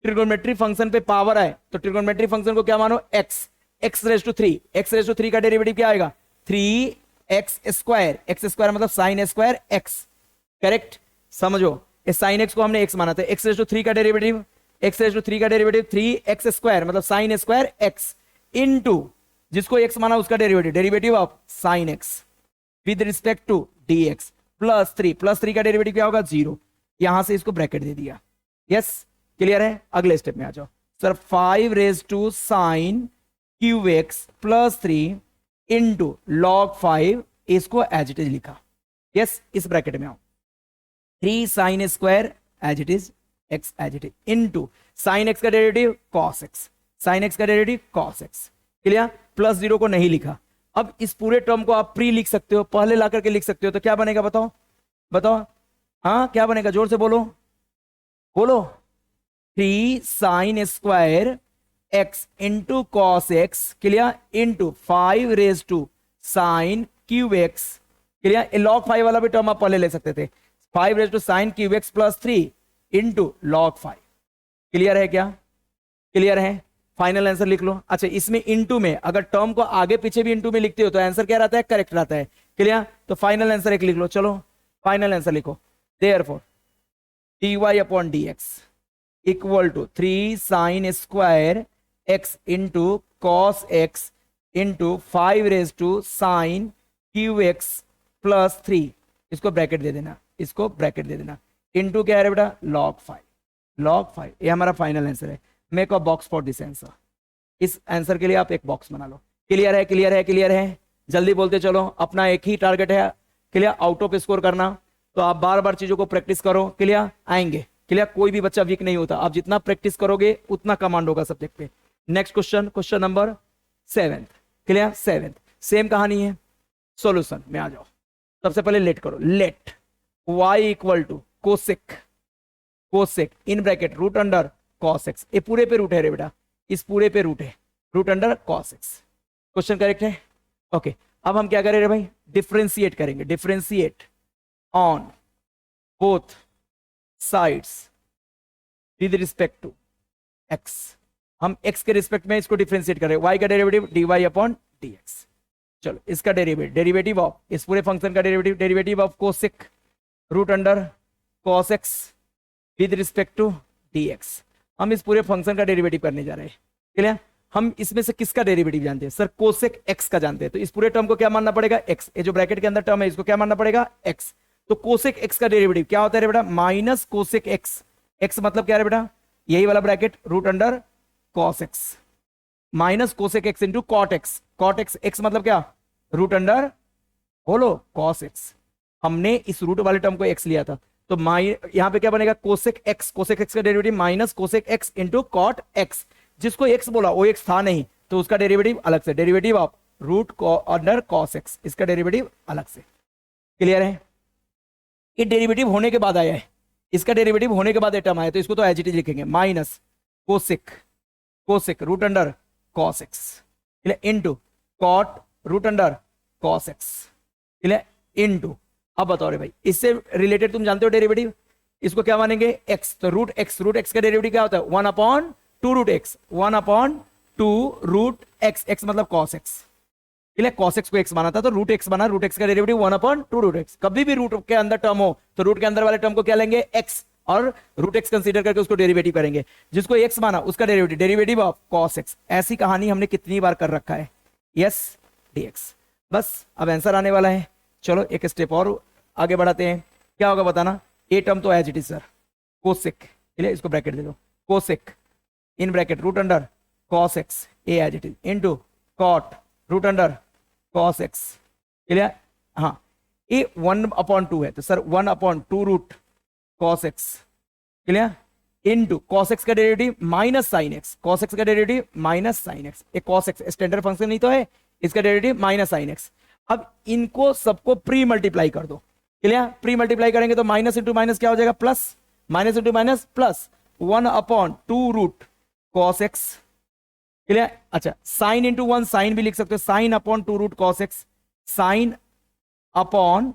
ट्रिगोनोमेट्री फंक्शन पे पावर आए तो ट्रिगोनोमेट्री फंक्शन को क्या मानो, x रेज टू 3 का डेरिवेटिव क्या आएगा, 3x स्क्वायर मतलब साइन स्क्वायर x, करेक्ट, समझो इस साइन x को हमने x माना था, x रेज टू 3 का डेरिवेटिव 3x स्क्वायर मतलब साइन स्क्वायर x इंटू जिसको x माना उसका derivative of sine x with respect to dx plus 3 का डेरिवेटिव क्या होगा, 0, यहां से इसको ब्रैकेट दे दिया। यस क्लियर है, अगले स्टेप में आ जाओ। Sir 5 raise to sine cube x plus 3 into log 5, इसको एज इट इज लिखा, यस इस ब्रैकेट में आओ, 3 sine square as it is x as it is into sine x का derivative cos x, clear, plus 0 को नहीं लिखा। अब इस पूरे टर्म को आप प्री लिख सकते हो, पहले ला करके लिख सकते हो, तो क्या बनेगा बताओ, हाँ क्या बनेगा, जोर से बोलो 3 sine square x into cos x, clear, into 5 raise to sine cube x, clear, log 5 वाला भी टर्म आप पहले ले सकते थे, 5 raise to sine cube x plus 3 into log 5, clear है क्या, क्लियर है, फाइनल आंसर लिख लो। अच्छा इसमें इंटू में अगर टर्म को आगे पीछे भी इंटू में लिखते हो तो आंसर क्या रहता है, करेक्ट रहता है, क्लियर, तो फाइनल आंसर एक लिख लो, चलो फाइनल आंसर लिखो, therefore dy upon dx equal to 3 sine square x into cos x into 5 raise to sine cube x plus 3, इसको ब्रैकेट दे देना, इंटू क्या है बेटा, log 5, ये हमारा फाइनल आंसर है। Make a box for this answer, इस आंसर के लिए आप एक बॉक्स बना लो। क्लियर है, जल्दी बोलते चलो, अपना एक ही टारगेट है, क्लियर, आउट ऑफ स्कोर करना, तो आप बार बार चीजों को प्रैक्टिस करो, क्लियर आएंगे, क्लियर, कोई भी बच्चा वीक नहीं होता, आप जितना प्रैक्टिस करोगे उतना कमांड होगा सब्जेक्ट पे। Next question number 7, clear, 7 same कहानी है, सॉल्यूशन में आ जाओ। सबसे पहले लेट करो, let y equal to cosec in bracket root under cos x, ये पूरे पे रूट है रे बेटा, इस पूरे पे रूट है, root under cos x, question correct है, ओके। अब हम क्या करें रे भाई, डिफरेंशिएट करेंगे, differentiate on both sides with respect to x, हम एक्स के रिस्पेक्ट में इसको डिफरेंशिएट करें, y का डेरिवेटिव dy अपॉन dx, चलो इसका डेरिवेटिव ऑफ इस पूरे फंक्शन का derivative of cosec root under cos x with respect to dx, हम इस पूरे फंक्शन का डेरिवेटिव करने जा रहे हैं, क्लियर। हम इसमें से किसका डेरिवेटिव जानते हैं सर? कोसेक एक्स का जानते हैं। तो इस पूरे टर्म को क्या मानना पड़ेगा? एक्स। ये जो ब्रैकेट के अंदर टर्म है इसको क्या मानना पड़ेगा? एक्स। तो कोसेक एक्स का डेरिवेटिव क्या होता है रे बेटा? Minus cosec x. एक्स मतलब क्या है बेटा? यही वाला bracket root under cos x minus cosec x into cot x. Cot x, x मतलब क्या? रूट अंडर बोलो कॉस एक्स। हमने इस रूट वाले टर्म को एक्स लिया था, तो यहां पे क्या बनेगा? Cosec x. कोसेक एक्स का derivative minus cosec x into cot x. जिसको एक्स बोला वो एक्स था नहीं, तो उसका डेरिवेटिव अलग से, derivative of root under cos x, इसका डेरिवेटिव अलग से। क्लियर है? ये डेरिवेटिव होने के बाद आया है, इसका डेरिवेटिव होने के बाद ये टर्म आया, तो इसको तो एज इट इज लिखेंगे minus cosec cosec root under cos x into cot root under cos x into. अब बताओ रे भाई, इससे रिलेटेड तुम जानते हो डेरिवेटिव, इसको क्या मानेंगे? एक्स। तो रूट एक्स, रूट एक्स का डेरिवेटिव क्या होता है? 1/2 root x, 1/2 root x. X मतलब कॉस एक्स। कॉस एक्स को एक्स माना था तो रूट एक्स बना, रूट एक्स का डेरिवेटिव 1/2 रूट एक्स। कभी भी रूट के अंदर टर्म हो तो रूट के अंदर वाले टर्म को क्या लेंगे? एक्स, और रूट एक्स कंसीडर करके उसको डेरिवेटिव करेंगे। जिसको एक्स माना उसका derivative, derivative of cos x. ऐसी कहानी हमने कितनी बार कर रखा है, यस डीएक्स। बस अब आंसर आने वाला है। चलो एक स्टेप और आगे बढ़ाते हैं। क्या होगा बताना? ए टर्म तो as it is sir, cosec, इसको ब्रैकेट दे दो, cosec in bracket root under cos x ए as it is into cot root under cos x. Clear? हाँ, ए 1/2 है तो sir 1/2 root cos x. Clear? Into cos x का derivative minus sine x, cos x का derivative minus sine x. एक cos x standard function नहीं तो है, इसका डेरिवेटिव माइनस साइन एक्स। अब इनको सबको प्री मल्टीप्लाई कर दो। क्लियर? प्री मल्टीप्लाई करेंगे तो माइनस इंटू माइनस क्या हो जाएगा? Plus, minus into minus plus, 1/2 root cos x. Clear? अच्छा, साइन इंटू 1, साइन भी लिख सकते हो, sine upon 2 root cos x, sine upon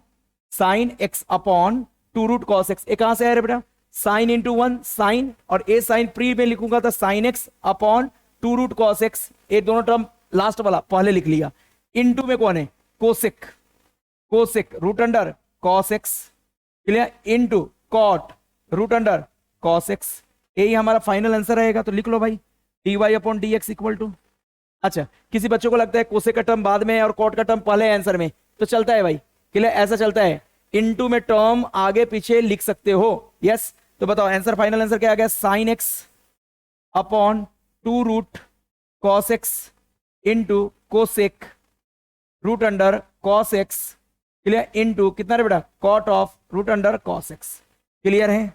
sine x upon 2 root cos x. ये कहां से आया रे बेटा? साइन इंटू 1 साइन, और ए साइन प्री में लिखूंगा तो sine x upon 2 root cos x. ये दोनों टर्म लास्ट वाला पहले लिख लिया। इंटू में कौन है? Cosec, cosec root under cos x. Clear? Into cot root under cos x. यही हमारा फाइनल आंसर रहेगा, तो लिख लो भाई dy upon dx equal to. अच्छा, किसी बच्चों को लगता है कोसेक का टर्म बाद में है और कॉट का टर्म पहले है आंसर में, तो चलता है भाई। क्लियर? ऐसा चलता है, इनटू में टर्म आगे पीछे लिख सकते हो। यस, तो बताओ आंसर, फाइनल आंसर क्या आ गया? Sine x upon 2 root cos x into cosec root under cos x. Clear? Into कितना रे बेटा? Cot of root under cos x. Clear है?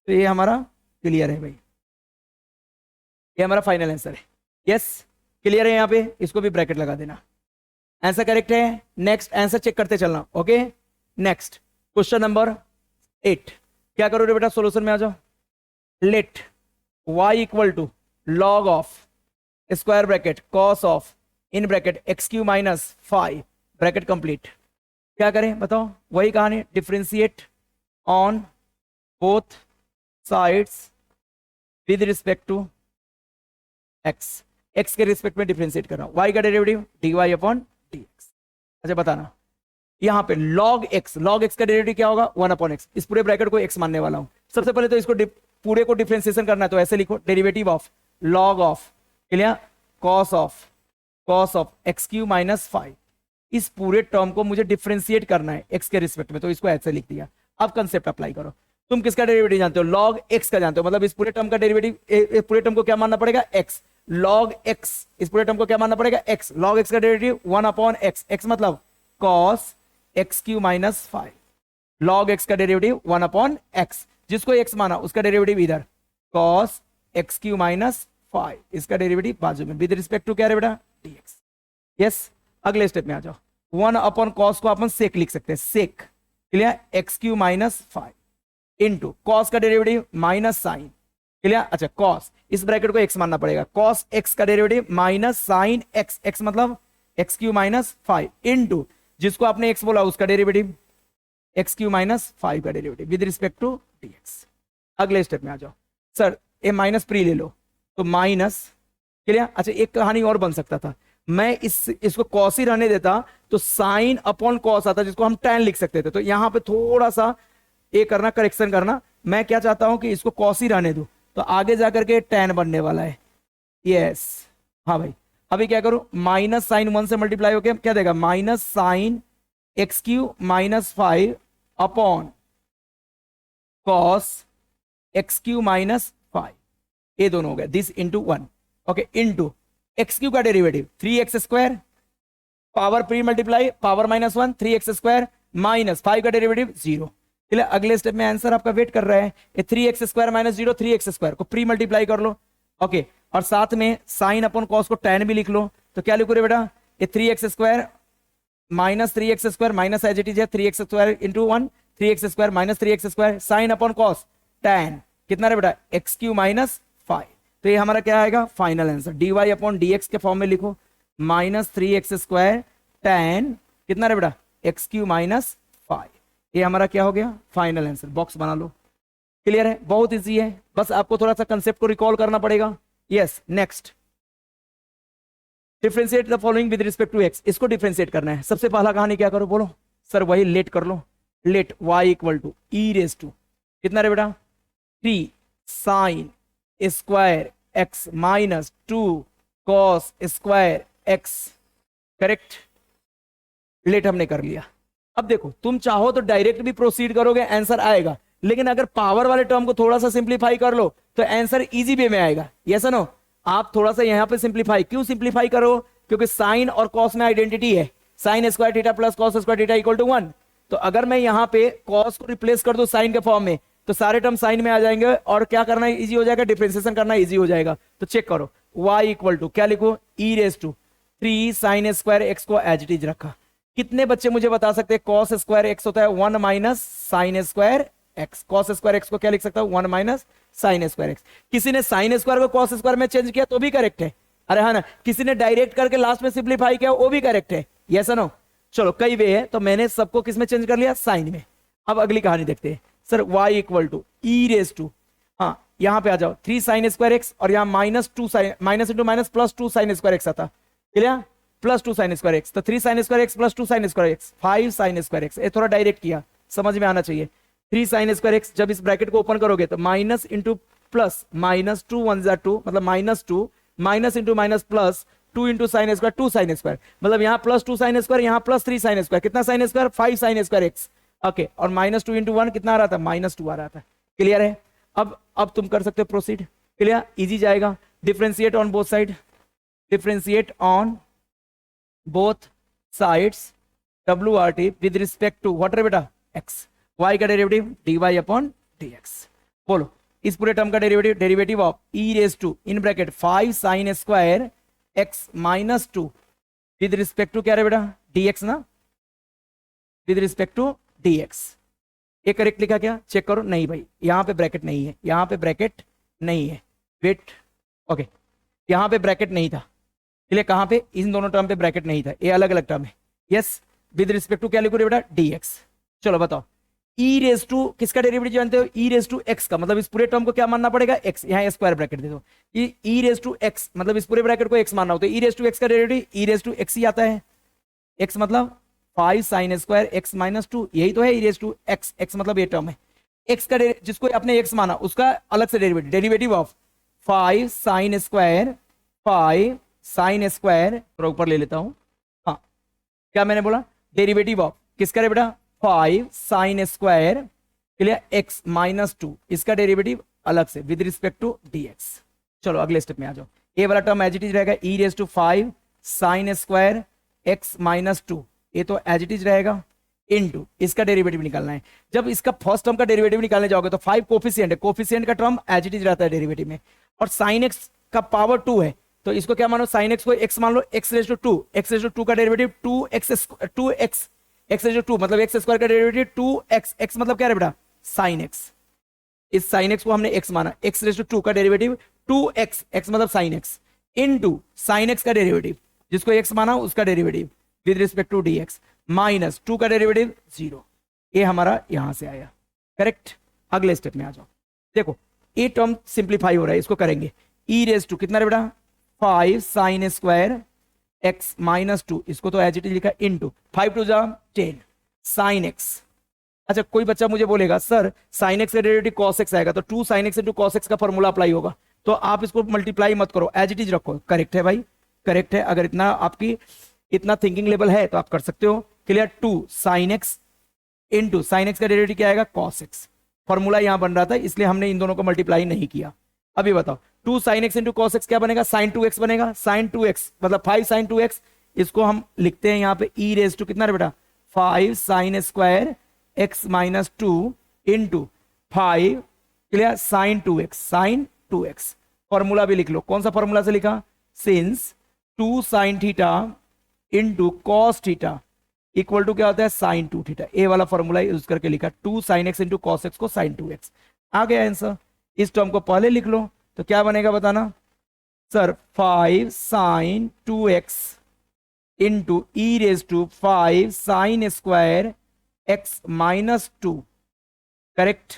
तो ये हमारा क्लियर है भाई, ये हमारा फाइनल आंसर है। यस, क्लियर है? यहां पे इसको भी ब्रैकेट लगा देना। आंसर करेक्ट है। नेक्स्ट आंसर चेक करते चलना। Okay, next question number 8। क्या करो रे बेटा? सॉल्यूशन में आ जाओ। Let y equal to log of square bracket cos of in bracket x cube minus 5 bracket complete. क्या करें बताओ? वही कहानी, differentiate on both sides with respect to x. X के रिस्पेक्ट में डिफरेंशिएट कर रहा हूं, y का डेरिवेटिव dy अपॉन dx। अच्छा बताना, यहां पे log x, log x का डेरिवेटिव क्या होगा? 1/x। इस पूरे ब्रैकेट को x मानने वाला हूं। सबसे पहले तो इसको पूरे को डिफरेंशिएशन करना है, तो ऐसे लिखो derivative of log of, clear, cos of x cube minus 5। इस पूरे टर्म को मुझे डिफरेंशिएट करना है x के रिस्पेक्ट में, तो इसको ऐसे लिख दिया। अब कंसेप्ट अप्लाई करो। तुम किसका डेरिवेटिव जानते हो? log x का जानते हो, मतलब इस पूरे टर्म का डेरिवेटिव, पूरे टर्म को क्या मानना पड़ेगा? x। log x, इस पूरे टर्म को क्या मानना पड़ेगा? x। log x का डेरिवेटिव 1/x, x मतलब cos x cube minus 5। log x का डेरिवेटिव 1/x, जिसको x माना उसका डेरिवेटिव इधर cos एक्स क्यू माइनस 5, इसका डेरिवेटिव बाजू में विद रिस्पेक्ट टू क्या है बेटा? dx। यस, अगले स्टेप में आ जाओ। 1/cos को अपन सेक लिख सकते हैं, sec. Clear? X cube minus 5 into cos का डेरिवेटिव माइनस साइन। क्लियर? अच्छा, कॉस, इस ब्रैकेट को x मानना पड़ेगा, कॉस x का derivative minus sine x, x मतलब एक्स क्यू माइनस 5 इंटू जिसको आपने x बोला उसका डेरिवेटिव एक्स क्यू माइनस 5 का derivative with respect to dx। अगले स्टेप में आ जाओ। सर ए माइनस प्री ले लो, तो माइनस। क्लियर? अच्छा, एक कहानी और बन सकता था, मैं इसको कॉस ही रहने देता तो साइन अपॉन कॉस आता, जिसको हम tan लिख सकते थे। तो यहां पे थोड़ा सा ये करना, करेक्शन करना। मैं क्या चाहता हूं कि इसको कॉस ही रहने दो, तो आगे जाकर के tan बनने वाला है। यस, हाँ भाई, अभी क्या करूं, माइनस साइन 1 से मल्टीप्लाई होके क्या देगा, minus sine x cube minus 5 upon cos x cube minus 5, ये दोनों हो गए, this into 1, okay, into x cube का derivative 3x², power pre multiply power -1 3x² minus 5 का डेरिवेटिव 0। चलिए अगले स्टेप में आंसर आपका वेट कर रहा है। ये 3x² माइनस 0 3x² को प्री मल्टीप्लाई कर लो, ओके, और साथ में साइन अपॉन कॉस को tan भी लिख लो। तो क्या लिखो रे बेटा, ये 3x² minus 3x² minus as it is है 3x² into 1 3x² minus 3x² sine upon cos tan कितना रे बेटा, x³ माइनस 5। तो ये हमारा क्या आएगा final answer, dy upon dx के फॉर्म में लिखो, माइनस 3x² tan कितना रे बेटा, x³ माइनस 5। ये हमारा क्या हो गया फाइनल आंसर, बॉक्स बना लो। क्लियर है, बहुत इजी है, बस आपको थोड़ा सा कंसेप्ट को रिकॉल करना पड़ेगा। Yes, next, differentiate the following with respect to x. इसको डिफरेंशिएट करना है। सबसे पहला कहानी क्या करो, बोलो सर, वही लेट कर लो, let y equal to e raise to कितना रे बेटा 3 sine square x minus 2 cos square x, correct, let हमने कर लिया। अब देखो, तुम चाहो तो डायरेक्ट भी प्रोसीड करोगे, आंसर आएगा, लेकिन अगर पावर वाले टर्म को थोड़ा सा सिंप्लीफाई कर लो तो आंसर इजी वे में आएगा। यस नो, आप थोड़ा सा यहां पे सिंप्लीफाई, क्यों सिंप्लीफाई करो, क्योंकि साइन और कॉस में आइडेंटिटी है, sine square theta plus cos square theta equal to 1। तो अगर मैं यहां पे कॉस को रिप्लेस कर दूं साइन के फॉर्म में, तो सारे टर्म साइन में आ जाएंगे और क्या करना इजी हो जाएगा, डिफरेंशिएशन करना इजी हो जाएगा। तो चेक करो, y इक्वल टू क्या लिखो, e raise to 3 sine square x को एज इट इज रखा। कितने बच्चे मुझे बता सकते हैं कॉस स्क्वायर एक्स होता है 1 minus sine square x, cos square x को क्या लिख सकता हूं 1 माइनस साइन स्क्वायर एक्स। किसी ने साइन स्क्वायर को कॉस स्क्वायर में चेंज किया तो भी करेक्ट है, अरे हाँ ना, किसी ने डायरेक्ट करके लास्ट में सिंप्लीफाई किया वो भी करेक्ट है। यस नो, चलो कई वे है, तो मैंने सबको किस में चेंज कर लिया, साइन में। अब अगली कहानी देखते हैं। Sir y equal to e raise to, हाँ यहां पे आ जाओ 3 साइन स्क्वायर एक्स और यहाँ -2 sine, minus into minus plus 2 sine square x आता, clear, plus 2 sine square x, तो 3 sine square x plus 2 sine square x 5 sine square x. ये थोड़ा डायरेक्ट किया, समझ में आना चाहिए। 3 साइन स्क्वायर एक्स, जब इस ब्रैकेट को ओपन करोगे तो माइनस इंटू प्लस, माइनस 2 1 2 मतलब -2, minus into minus plus 2 into sine square 2 sine square, मतलब यहाँ प्लस 2 साइन स्क्वायर, यहाँ प्लस 3 साइन स्क्वायर, कितना sine square 5 sine square x, okay, और -2 इंटू 1 कितना आ रहा था, -2 आ रहा था। क्लियर है, अब तुम कर सकते हो प्रोसीड, क्लियर, इजी जाएगा। Differentiate on both side, differentiate on both sides WRT with respect to what रे बेटा x, y का डेरिवेटिव dy अपॉन dx। बोलो इस पूरे टर्म का derivative, derivative of e raise to in bracket 5 sine square x minus 2 with respect to क्या रे बेटा dx ना, विद रिस्पेक्ट टू dx। ये करेक्ट लिखा क्या, चेक करो, नहीं भाई यहां पे ब्रैकेट नहीं है, यहां पे ब्रैकेट नहीं है, वेट, ओके, यहां पे ब्रैकेट नहीं था, इसलिए कहां पे, इन दोनों टर्म पे ब्रैकेट नहीं था, ये अलग अलग टर्म है। यस, विद रिस्पेक्ट टू क्या लिखो रे बेटा dx। चलो बताओ, ई रेज टू किसका डेरिवेटिव जानते हो, ई रेज टू एक्स का, मतलब इस पूरे टर्म को क्या मानना पड़ेगा x, यहाँ स्क्वायर ब्रैकेट दे दो, ई रेज टू एक्स मतलब इस पूरे ब्रैकेट को x मानना होता है, ई रेज टू एक्स का derivative e raise to x ही आता है, x मतलब 5 साइन स्क्वायर एक्स माइनस 2, यही तो है e raise to x, x मतलब ये टर्म है, x का जिसको आपने x माना उसका अलग से derivative, derivative of 5 sine square 5 sine square, थोड़ा ऊपर ले लेता हूं, हाँ क्या मैंने बोला, डेरिवेटिव ऑफ किसका रे बेटा 5 sine square, clear, x minus 2, इसका डेरिवेटिव अलग से विद रिस्पेक्ट टू dx। चलो अगले स्टेप में आ जाओ, ये वाला टर्म एज इट इज रहेगा e raise to 5 sine square x minus 2, ये तो एज इट इज रहेगा, इनटू इसका डेरिवेटिव निकालना है। जब इसका फर्स्ट टर्म का डेरिवेटिव निकालने जाओगे तो 5 कोफिशिएंट है, कोफिशिएंट का टर्म एज इट इज रहता है डेरिवेटिव में, और साइन x का पावर 2 है, तो इसको क्या मानो, साइन x को x मान लो, x raise to 2, x raise to 2 का derivative 2x, x raise to 2 मतलब x स्क्वायर का डेरिवेटिव 2x, x मतलब क्या है बेटा साइन x, इस साइन x को हमने x माना, x रेज टू 2 का डेरिवेटिव 2x, x मतलब sine x, into sine x का डेरिवेटिव जिसको x माना उसका derivative with respect to dx, minus 2 का डेरिवेटिव 0, ये हमारा यहां से आया, करेक्ट। अगले स्टेप में आ जाओ, देखो ये टर्म सिंप्लीफाई हो रहा है, इसको करेंगे, ई रेज टू कितना रे बेटा 5 साइन स्क्वायर x माइनस 2, इसको तो एज इट इज लिखा इनटू 5 2 जा 10 साइन x। अच्छा कोई बच्चा मुझे बोलेगा सर साइन x का डेरिवेटिव cos x आएगा, तो 2 sine x into cos x का फॉर्मूला अप्लाई होगा, तो आप इसको मल्टीप्लाई मत करो, एज इट इज रखो। करेक्ट है भाई, करेक्ट है। अगर इतना आपकी इतना थिंकिंग लेवल है तो आप कर सकते हो। Clear. 2 sin x into sine x का डेरिवेटिव क्या आएगा, cos x। फॉर्मूला यहां बन रहा था इसलिए हमने इन दोनों को मल्टीप्लाई नहीं किया। अभी बताओ 2 sin x into cos x क्या बनेगा, sin 2x बनेगा। sin 2x मतलब 5 sin 2x, इसको हम लिखते हैं यहाँ पे e रेज टू कितना रे बेटा 5 sin square x minus 2 into 5 clear sin 2x, sin 2x। Formula भी लिख लो, कौन सा फॉर्मूला से लिखा, since 2 sin theta into cos theta equal to क्या होता है साइन 2 थीटा। ए वाला फॉर्मूला यूज करके लिखा 2 sin x into cos x को sin 2x। आ गया आंसर। इस टर्म को पहले लिख लो तो क्या बनेगा बताना sir, 5 sin 2x into e raise to 5 sin square x minus 2। Correct,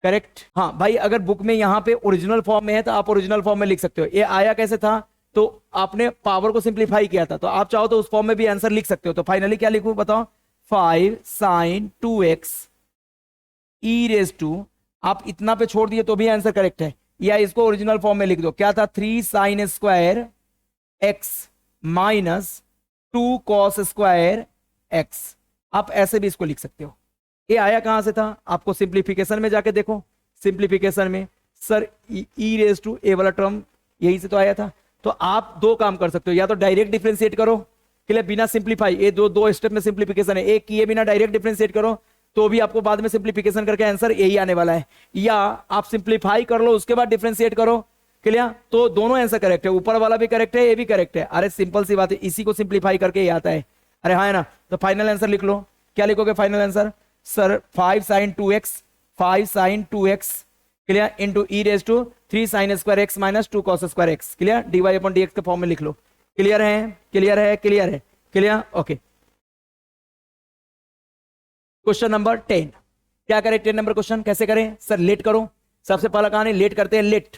correct. हाँ भाई, अगर बुक में यहाँ पे ओरिजिनल फॉर्म में है तो आप ओरिजिनल फॉर्म में लिख सकते हो। ये आया कैसे था, तो आपने पावर को सिंप्लीफाई किया था, तो आप चाहो तो उस फॉर्म में भी आंसर लिख सकते हो। तो फाइनली क्या लिखूं बताओ, 5 sin 2x e raise to, आप इतना पे छोड़ दिए तो भी आंसर करेक्ट है। या इसको ओरिजिनल फॉर्म में लिख दो, क्या था 3 sin square x minus 2 cos square x। आप ऐसे भी इसको लिख सकते हो। ये आया कहां से था, आपको सिंप्लीफिकेशन में जाके देखो। सिंप्लीफिकेशन में सर ई रेज टू ए वाला टर्म यहीं से तो आया था। तो आप दो काम कर सकते हो, या तो डायरेक्ट डिफरेंशिएट करो के लिए बिना सिंप्लीफाई, ये दो स्टेप में सिंप्लीफिकेशन है, एक किए बिना डायरेक्ट डिफरेंशिएट करो तो भी आपको बाद में सिंप्लीफिकेशन करके आंसर यही आने वाला है। या आप सिंप्लीफाई कर लो उसके बाद डिफरेंशिएट करो, क्लियर, तो दोनों आंसर करेक्ट है, ऊपर वाला भी करेक्ट है ये भी करेक्ट है। अरे सिंपल सी बात है, इसी को सिंप्लीफाई करके ये आता है। अरे हाँ है ना, तो फाइनल आंसर लिख लो। क्या लिखोगे final answer sir, 5 sin 2x 5 sin 2x clear into e raise to 3 sin square x minus 2 cos square x. Clear, dy upon dx के फॉर्म में लिख लो। क्लियर है, क्लियर है, क्लियर है, क्लियर। Okay, question number 10। क्या करें 10 number question, कैसे करें सर, लेट करो। सबसे पहला कहानी लेट करते हैं, लेट।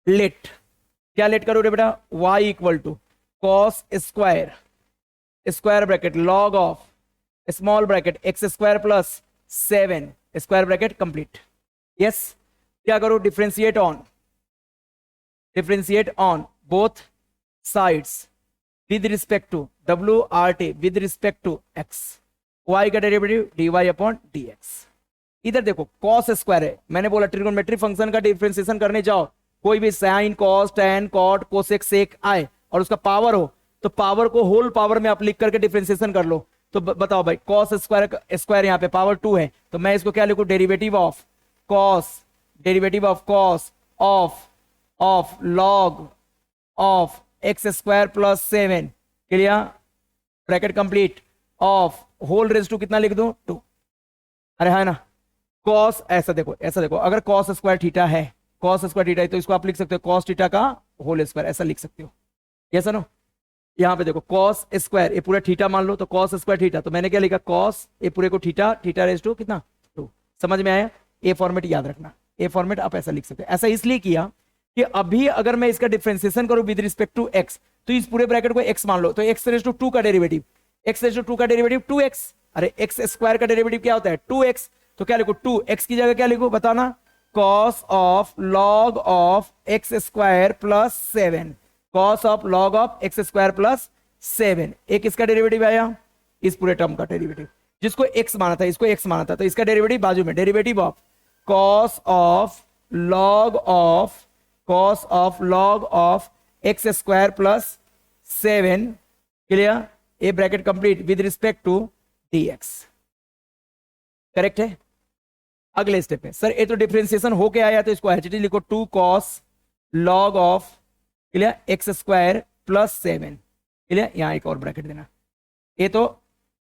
लेट क्या लेट करो रे बेटा, y equal to cos square square bracket log of small bracket x square plus 7 square bracket complete. Yes, क्या करो, differentiate on both sides with respect to WRT with respect to x, y का derivative dy upon dx। इधर देखो cos square है, मैंने बोला trigonometric function का differentiation करने जाओ, कोई भी sine cos tan cot cosec sec आए और उसका पावर हो तो पावर को होल पावर में आप लिख करके डिफरेंशिएशन कर लो। तो बताओ भाई, cos स्क्वायर यहाँ पे पावर 2 है, तो मैं इसको क्या लिखूं, derivative of cos of log of x square plus 7 clear bracket complete of whole raise to कितना लिख दूं 2। अरे है ना, cos ऐसा देखो अगर cos स्क्वायर थीटा है, तो इसको आप लिख सकते हो cos थीटा का होल स्क्वायर, ऐसा लिख सकते हो। यस नो, यहाँ पे देखो cos स्क्वायर ये पूरा थीटा मान लो, तो cos स्क्वायर थीटा, तो मैंने क्या लिखा cos ये पूरे को थीटा रेज टू कितना 2। समझ में आया, ए फॉर्मेट याद रखना, ए फॉर्मेट आप ऐसा लिख सकते हैं। ऐसा इसलिए किया कि अभी अगर मैं इसका डिफरेंशिएशन करूं विद रिस्पेक्ट टू x, तो इस पूरे ब्रैकेट को x मान लो, तो x रेज टू 2 का डेरिवेटिव 2x। अरे x स्क्वायर का डेरिवेटिव क्या होता है 2x, तो क्या लिखो 2x की जगह क्या लिखो बताना, cos of log of x square plus 7, cos of log of x square plus 7। एक इसका डेरिवेटिव आया, इस पूरे टर्म का डेरिवेटिव, जिसको x माना था इसको x माना था, तो इसका डेरिवेटिव बाजू में, derivative of cos of log of x square plus 7 clear, A bracket complete with respect to dx। Correct है। अगले स्टेप में सर ये तो डिफरेंशिएशन होके आया, तो इसको एच लिखो 2 cos log of clear x square plus 7 clear, यहां एक और ब्रैकेट देना, ये तो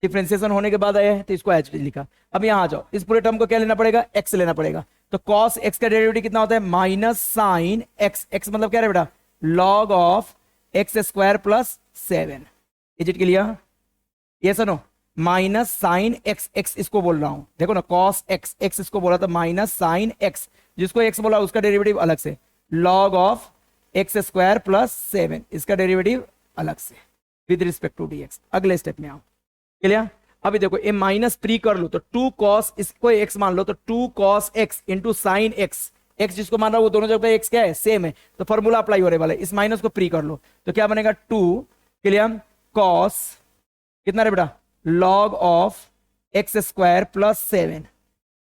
डिफरेंशिएशन होने के बाद आया है तो इसको एच लिखा। अब यहां आ जाओ, इस पूरे टर्म को क्या लेना पड़ेगा, x लेना पड़ेगा, तो cos x का डेरिवेटिव कितना होता है माइनस साइन x, x मतलब क्या है बेटा log of x square plus 7। Is it clear, yes और no, minus sine x, x इसको बोल रहा हूं, देखो ना cos x, x इसको बोला था माइनस साइन x, जिसको x बोला उसका डेरिवेटिव अलग से, log of x square plus 7 इसका डेरिवेटिव अलग से विद रिस्पेक्ट टू dx। अगले स्टेप में आओ, क्लियर। अभी देखो ये माइनस प्री कर लो, तो 2 cos इसको x मान लो, तो 2 cos x into sine x, x जिसको मान रहा हूं वो दोनों जगह पे एक्स क्या है, सेम है, तो फॉर्मूला अप्लाई होने वाला है। इस माइनस को प्री कर लो तो क्या बनेगा, 2 क्लियर कॉस कितना रे बेटा, log of x square plus 7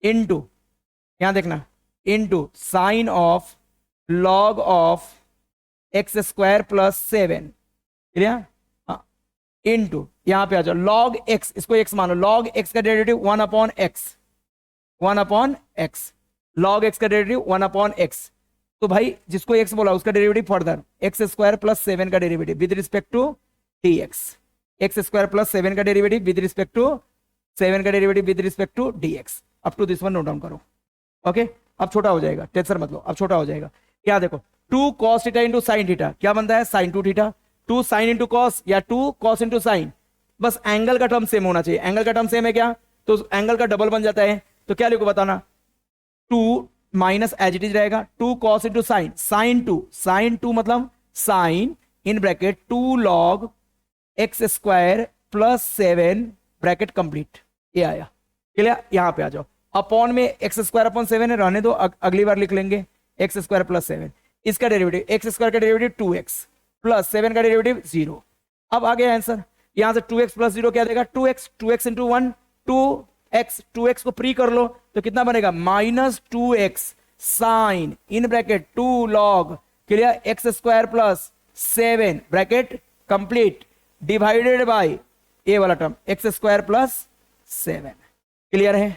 into, यहां देखना, into sine of log of x square plus 7 clear, हाँ, इंटू यहां पे आ जाओ लॉग एक्स, इसको एक्स मानो, लॉग एक्स का derivative 1 upon x, 1 upon x, log x का डेरिवेटिव 1 अपॉन एक्स। तो भाई जिसको एक्स बोला उसका derivative further x square plus 7 का derivative with respect to d x, x square plus 7 का डेरिवेटिव विद रिस्पेक्ट टू 7 का derivative with respect to d x. Up to this one note down करो। Okay, अब छोटा हो जाएगा, tension मत लो, अब छोटा हो जाएगा। क्या देखो, 2 cos theta into sine theta क्या बनता है, sine 2 theta, 2 sine into cos या 2 cos इंटू साइन, बस एंगल का टर्म सेम होना चाहिए। एंगल का टर्म सेम है क्या, तो एंगल का डबल बन जाता है। तो क्या लिखो बताना, 2 माइनस एज इट इज रहेगा, 2 cos इंटू साइन, साइन 2 मतलब sine in bracket 2 log x square plus 7 bracket complete, ये आया क्लियर। यहां पे आ जाओ, अपॉन में एक्स स्क्वायर अपॉन 7 है, रहने दो, अगली बार लिख लेंगे एक्स स्क्वायर प्लस 7, इसका डेरिवेटिव एक्स स्क्वायर का डेरिवेटिव 2x प्लस 7 का डेरिवेटिव 0। अब आ गया आंसर, यहां से 2x प्लस 0 क्या देगा, 2x इंटू 1 2x, 2x को प्री कर लो तो कितना बनेगा, minus 2x sine in bracket 2 log clear x square plus 7 bracket complete divided by ये वाला term x square plus 7। Clear है,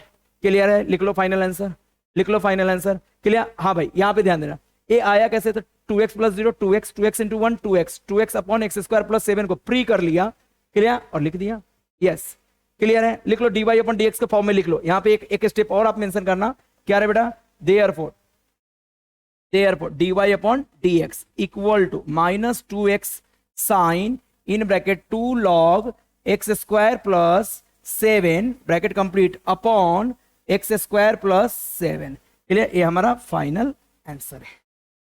क्लियर है, लिख लो फाइनल आंसर, लिख लो फाइनल आंसर क्लियर। हाँ भाई यहां पे ध्यान देना, ये आया कैसे, तो 2x plus 0 2x into 1 2x upon x square plus 7 को प्री कर लिया क्लियर और लिख दिया, यस क्लियर है। लिख लो dy अपॉन dx के फॉर्म में लिख लो। यहां पे एक स्टेप और आप मेंशन करना, क्या है बेटा, therefore dy upon dx equal to minus 2x sine in bracket 2 log x square plus 7 bracket complete upon x square plus 7 clear. ये हमारा फाइनल आंसर है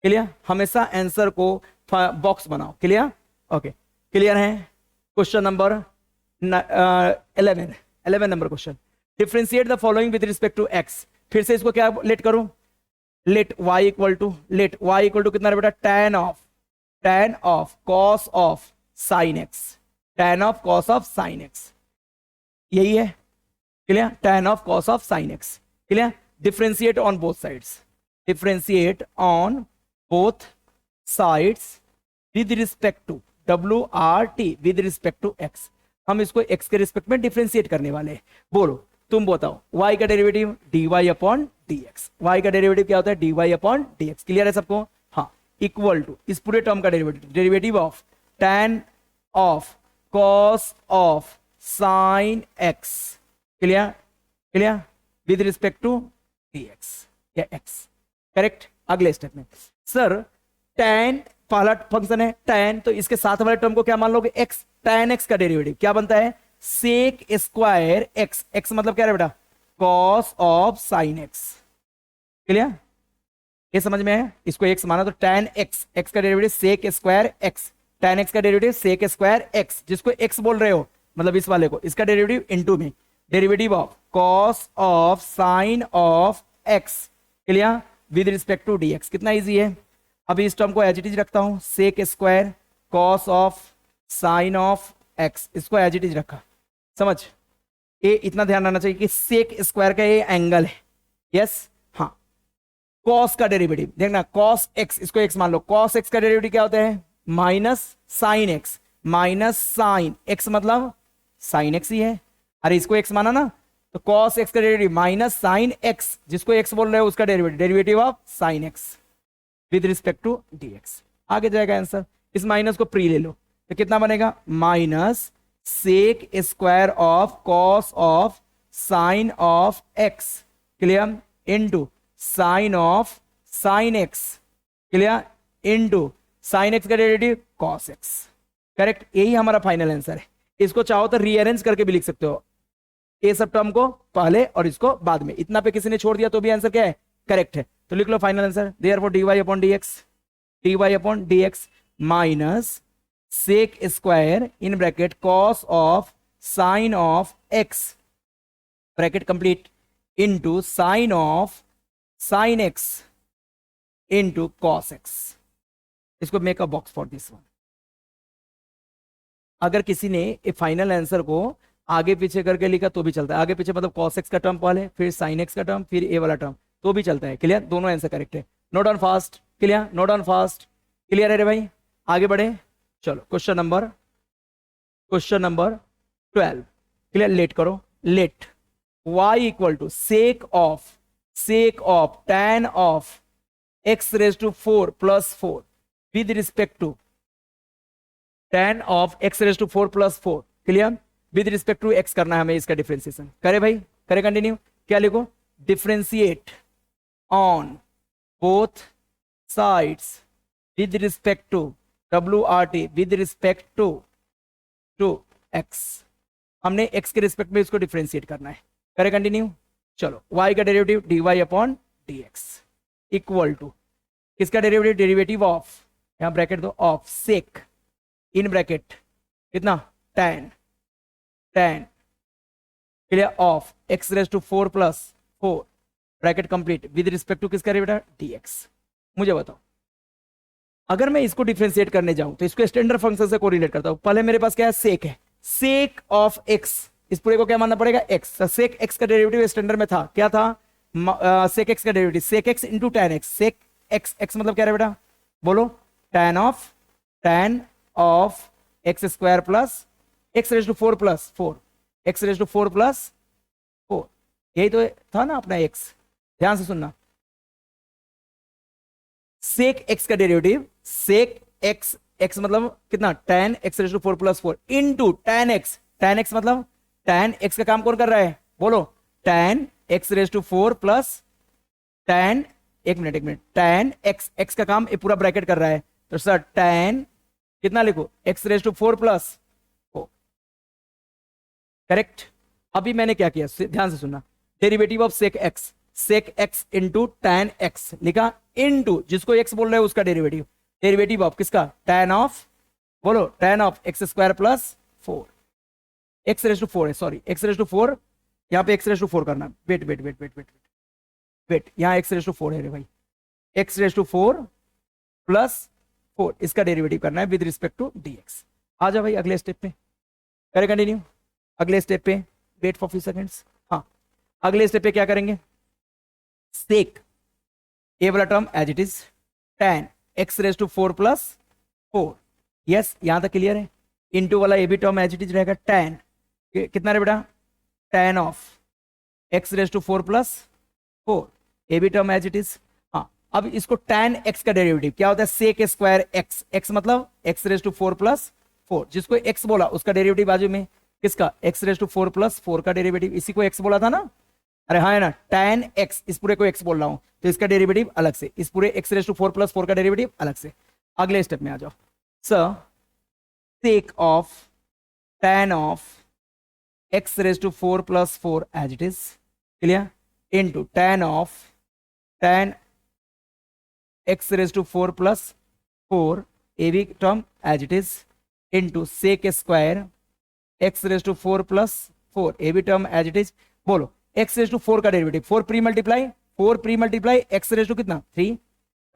क्लियर। हमेशा आंसर को बॉक्स बनाओ क्लियर, ओके क्लियर है। Question number 11 number question, differentiate the following with respect to x. फिर से इसको क्या लेट करूं, लेट y इक्वल टू कितना है बेटा, tan of cos of sin x, tan of cos of sin x, यही है clear, tan of cos of sin x clear. Differentiate on both sides, differentiate on both sides with respect to WRT with respect to x। हम इसको x के respect में differentiate करने वाले हैं। बोलो तुम बताओ, y का derivative dy upon dx, y का डेरिवेटिव क्या होता है, dy अपॉन dx। क्लियर है सबको, हाँ, इक्वल टू इस पूरे टर्म का derivative of tan of cos of sin x clear, clear with respect to dx या x, करेक्ट। अगले स्टेप में सर tan पहला फंक्शन है tan, तो इसके साथ वाले टर्म को क्या मान लोगे, x, tan x का डेरिवेटिव क्या बनता है, सेक स्क्वायर x, x मतलब क्या है बेटा, cos of sin x clear, ये समझ में है। इसको x माना तो tan x, x का derivative sec square x, tan x का डेरिवेटिव सेक स्क्वायर x, जिसको x बोल रहे हो मतलब इस वाले को, इसका डेरिवेटिव इनटू में derivative of cos of sin of x clear with respect to dx। कितना इजी है। अभी इस टर्म को एज इट इज रखता हूं, sec square cos of sin of x, इसको एज इट इज रखा, समझ। ये इतना ध्यान रखना चाहिए कि सेक स्क्वायर का ये एंगल है, यस हाँ। cos का डेरिवेटिव देखना, cos x, इसको x मान लो, cos x का डेरिवेटिव क्या होता है, minus sine x, minus sine x मतलब साइन x ही है, अरे इसको x माना ना, तो cos x का डेरिवेटिव माइनस साइन x, जिसको x बोल रहे हो उसका derivative of sine x with respect to dx। आगे जाएगा आंसर, इस माइनस को प्री ले लो तो कितना बनेगा, minus sec square of cos of sine of x clear into sine of sine x clear into sine x का डेरिवेटिव cos x, करेक्ट। यही हमारा फाइनल आंसर है। इसको चाहो तो रीअरेंज करके भी लिख सकते हो, ये सब टर्म को पहले और इसको बाद में, इतना पे किसी ने छोड़ दिया तो भी आंसर क्या है, करेक्ट है। तो लिख लो final answer, therefore dy upon dx minus sec square in bracket cos of sine of x bracket complete into sine of sine x into cos x। इसको make a box for this one. अगर किसी ने final answer को आगे पीछे करके लिखा तो भी चलता है। आगे पीछे मतलब cos x का टर्म पहले, फिर sin x का टर्म, फिर a वाला टर्म, तो भी चलता है। क्लियर? दोनों आंसर करेक्ट है। Note down fast. Clear? Note down fast. Clear है रे भाई? आगे बढ़े। चलो क्वेश्चन नंबर 12। क्लियर? लेट करो। Let y equal to sec of tan of x raise to 4 plus 4 with respect to tan of x raise to 4 plus 4। Clear? With respect to x करना है हमें इसका डिफरेंशिएशन। करे भाई? करे? Continue. क्या लिखो? Differentiate on both sides with respect to WRT with respect to x। हमने x के रिस्पेक्ट में इसको डिफरेंशिएट करना है। करे? कंटिन्यू। चलो y का derivative dy upon dx equal to किसका डेरिवेटिव? डेरिवेटिव ऑफ, यहां ब्रैकेट दो, ऑफ सेक इन ब्रैकेट कितना? tan clear? Of x raise to 4 plus 4 bracket complete with respect to किसका डेरिवेटिव? dx। मुझे बताओ, अगर मैं इसको डिफरेंशिएट करने जाऊं तो इसको स्टैंडर्ड फंक्शन से कोरिलेट करता हूं। पहले मेरे पास क्या है? सेक है। सेक ऑफ x, इस पूरे को क्या मानना पड़ेगा? x। सेक x का डेरिवेटिव स्टैंडर्ड में था, क्या था? सेक x का derivative sec x into tan x। Sec x मतलब क्या है बेटा? बोलो। tan of x square plus x raise to 4 plus 4, x raise to 4 plus 4, यही तो था ना अपना x। ध्यान से सुनना, सेक x का डेरिवेटिव, सेक x मतलब कितना? tan x raise to 4 plus 4 into tan x मतलब tan x का काम कौन कर रहा है? बोलो। tan x raise to 4 plus tan, एक मिनट, tan x का काम ये पूरा ब्रैकेट कर रहा है, तो सर tan कितना लिखो? x raise to 4 plus 4। Correct? अभी मैंने क्या किया, ध्यान से सुनना, derivative of sec x into tan x लिखा, इंटू जिसको x बोल रहे हैं उसका डेरिवेटिव ऑफ किसका? tan ऑफ, बोलो, tan of x square plus 4, x raise to 4 है, सॉरी x रेज टू 4, यहाँ पे x रेज टू 4 करना। वेट, यहाँ x रेज टू 4 है रे भाई, x रेज टू 4 प्लस 4 इसका डेरिवेटिव करना है विद रिस्पेक्ट टू dx। आ जाओ भाई अगले स्टेप पे। करें? कंटिन्यू। अगले स्टेप पे वेट फॉर फ्यू सेकंड्स। हाँ, अगले स्टेप पे क्या करेंगे? सेक ए वाला term as it is, tan x raise to 4 plus 4, yes यहां तक क्लियर है। इंटू वाला ए भी टर्म एज इट इज रहेगा, tan कितना रे बेटा? tan of x raise to 4 plus 4, a भी टर्म एज इट इज। हाँ, अब इसको tan x का डेरिवेटिव क्या होता है? सेक स्क्वायर x मतलब x रेज टू 4 प्लस 4, जिसको x बोला उसका डेरिवेटिव बाजू में किसका? x रेज टू 4 प्लस 4 का डेरिवेटिव, इसी को x बोला था ना? अरे हाँ है ना? tan x, इस पूरे को x बोल रहा हूं तो इसका डेरिवेटिव अलग से, इस पूरे x रेज टू 4 प्लस 4 का डेरिवेटिव अलग से। अगले स्टेप में आ जाओ। Sir sec of tan of x raise to 4 plus 4 as it is, clear? Into tan of tan x raise to 4 plus 4 a भी term as it is, into sec square x raise to 4 plus 4 a भी term as it is. बोलो, x raise to 4 का derivative 4 pre multiply x raise to कितना? 3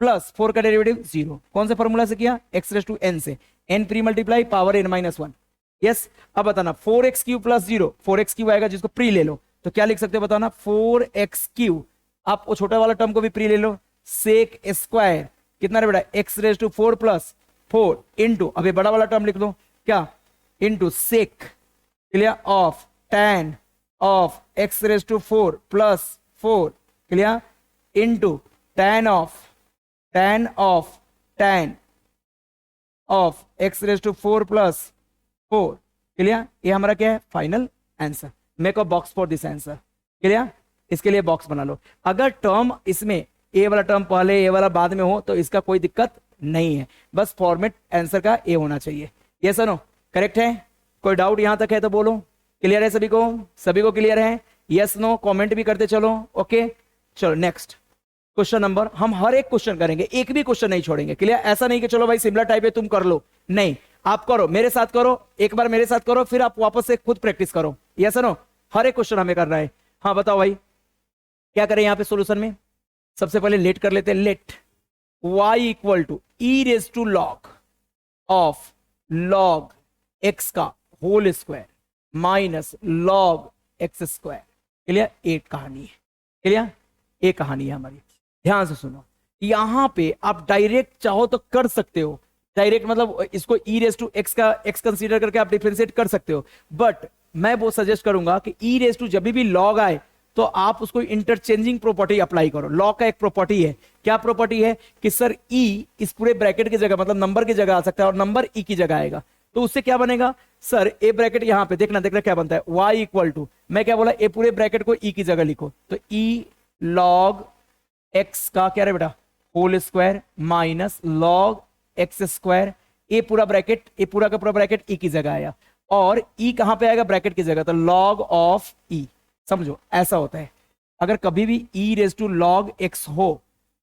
plus 4 का derivative 0। कौन से formula से किया? x रेज टू n से, n pre multiply power n minus 1। Yes, अब बताना 4x Q plus 0, 4x Q आएगा जिसको प्री ले लो तो क्या लिख सकते हो बताना? 4x क्यू, आप वो छोटा वाला टर्म को भी प्री ले लो, सेक स्क्वायर कितना रे बेटा? x raise to 4 plus 4 into, अभी बड़ा वाला टर्म लिख दो क्या? Into sec, clear? Of tan of x raise to 4 plus 4, clear? Into tan of x raise to 4 plus 4, clear? ये हमारा क्या है? Final answer. Make a box for this answer, clear? इसके लिए बॉक्स बना लो। अगर टर्म इसमें ए वाला टर्म पहले ए वाला बाद में हो तो इसका कोई दिक्कत नहीं है, बस फॉर्मेट आंसर का ए होना चाहिए। Yes no? करेक्ट है? कोई डाउट यहां तक है तो बोलो। क्लियर है सभी को क्लियर है? यस नो कमेंट भी करते चलो। ओके, चलो नेक्स्ट क्वेश्चन नंबर, हम हर एक क्वेश्चन करेंगे, एक भी क्वेश्चन नहीं छोड़ेंगे। क्लियर? ऐसा नहीं कि चलो भाई सिमिलर टाइप है तुम कर लो, नहीं, आप करो, मेरे साथ करो, एक बार मेरे साथ करो, फिर आप वापस से खुद प्रैक्टिस करो। Yes no? हर एक क्वेश्चन हमें करना है। हाँ बताओ भाई क्या करें यहाँ पे सोल्यूशन में? सबसे पहले लेट कर लेते हैं, let y equal to e raise to log of log x का whole square minus log x square. Clear? एक कहानी है। क्लियर? एक कहानी है हमारी। ध्यान से सुनो, यहां पे आप डायरेक्ट चाहो तो कर सकते हो, डायरेक्ट मतलब इसको ई रेज टू एक्स का एक्स कंसीडर करके आप डिफरेंशिएट कर सकते हो, बट मैं वो सजेस्ट करूंगा कि ई रेज टू जब भी लॉग आए तो आप उसको इंटरचेंजिंग प्रॉपर्टी अप्लाई करो। लॉग का एक प्रॉपर्टी है, क्या प्रॉपर्टी है कि सर ई इस पूरे ब्रैकेट की जगह मतलब नंबर की जगह आ सकता है और नंबर ई की जगह आएगा, तो उससे क्या बनेगा सर, ए ब्रैकेट यहां पे देखना देखना क्या बनता है, वाई इक्वल टू, मैं क्या बोला, ए पूरे ब्रैकेट को ई की जगह लिखो, तो ई लॉग एक्स का क्या है बेटा, whole square minus log x square, ए पूरा ब्रैकेट, ए पूरा का पूरा ब्रैकेट ई की जगह आया, और ई कहां पे आएगा, ब्रैकेट की जगह, तो लॉग ऑफ ई। समझो ऐसा होता है, अगर कभी भी ई रेज टू लॉग एक्स हो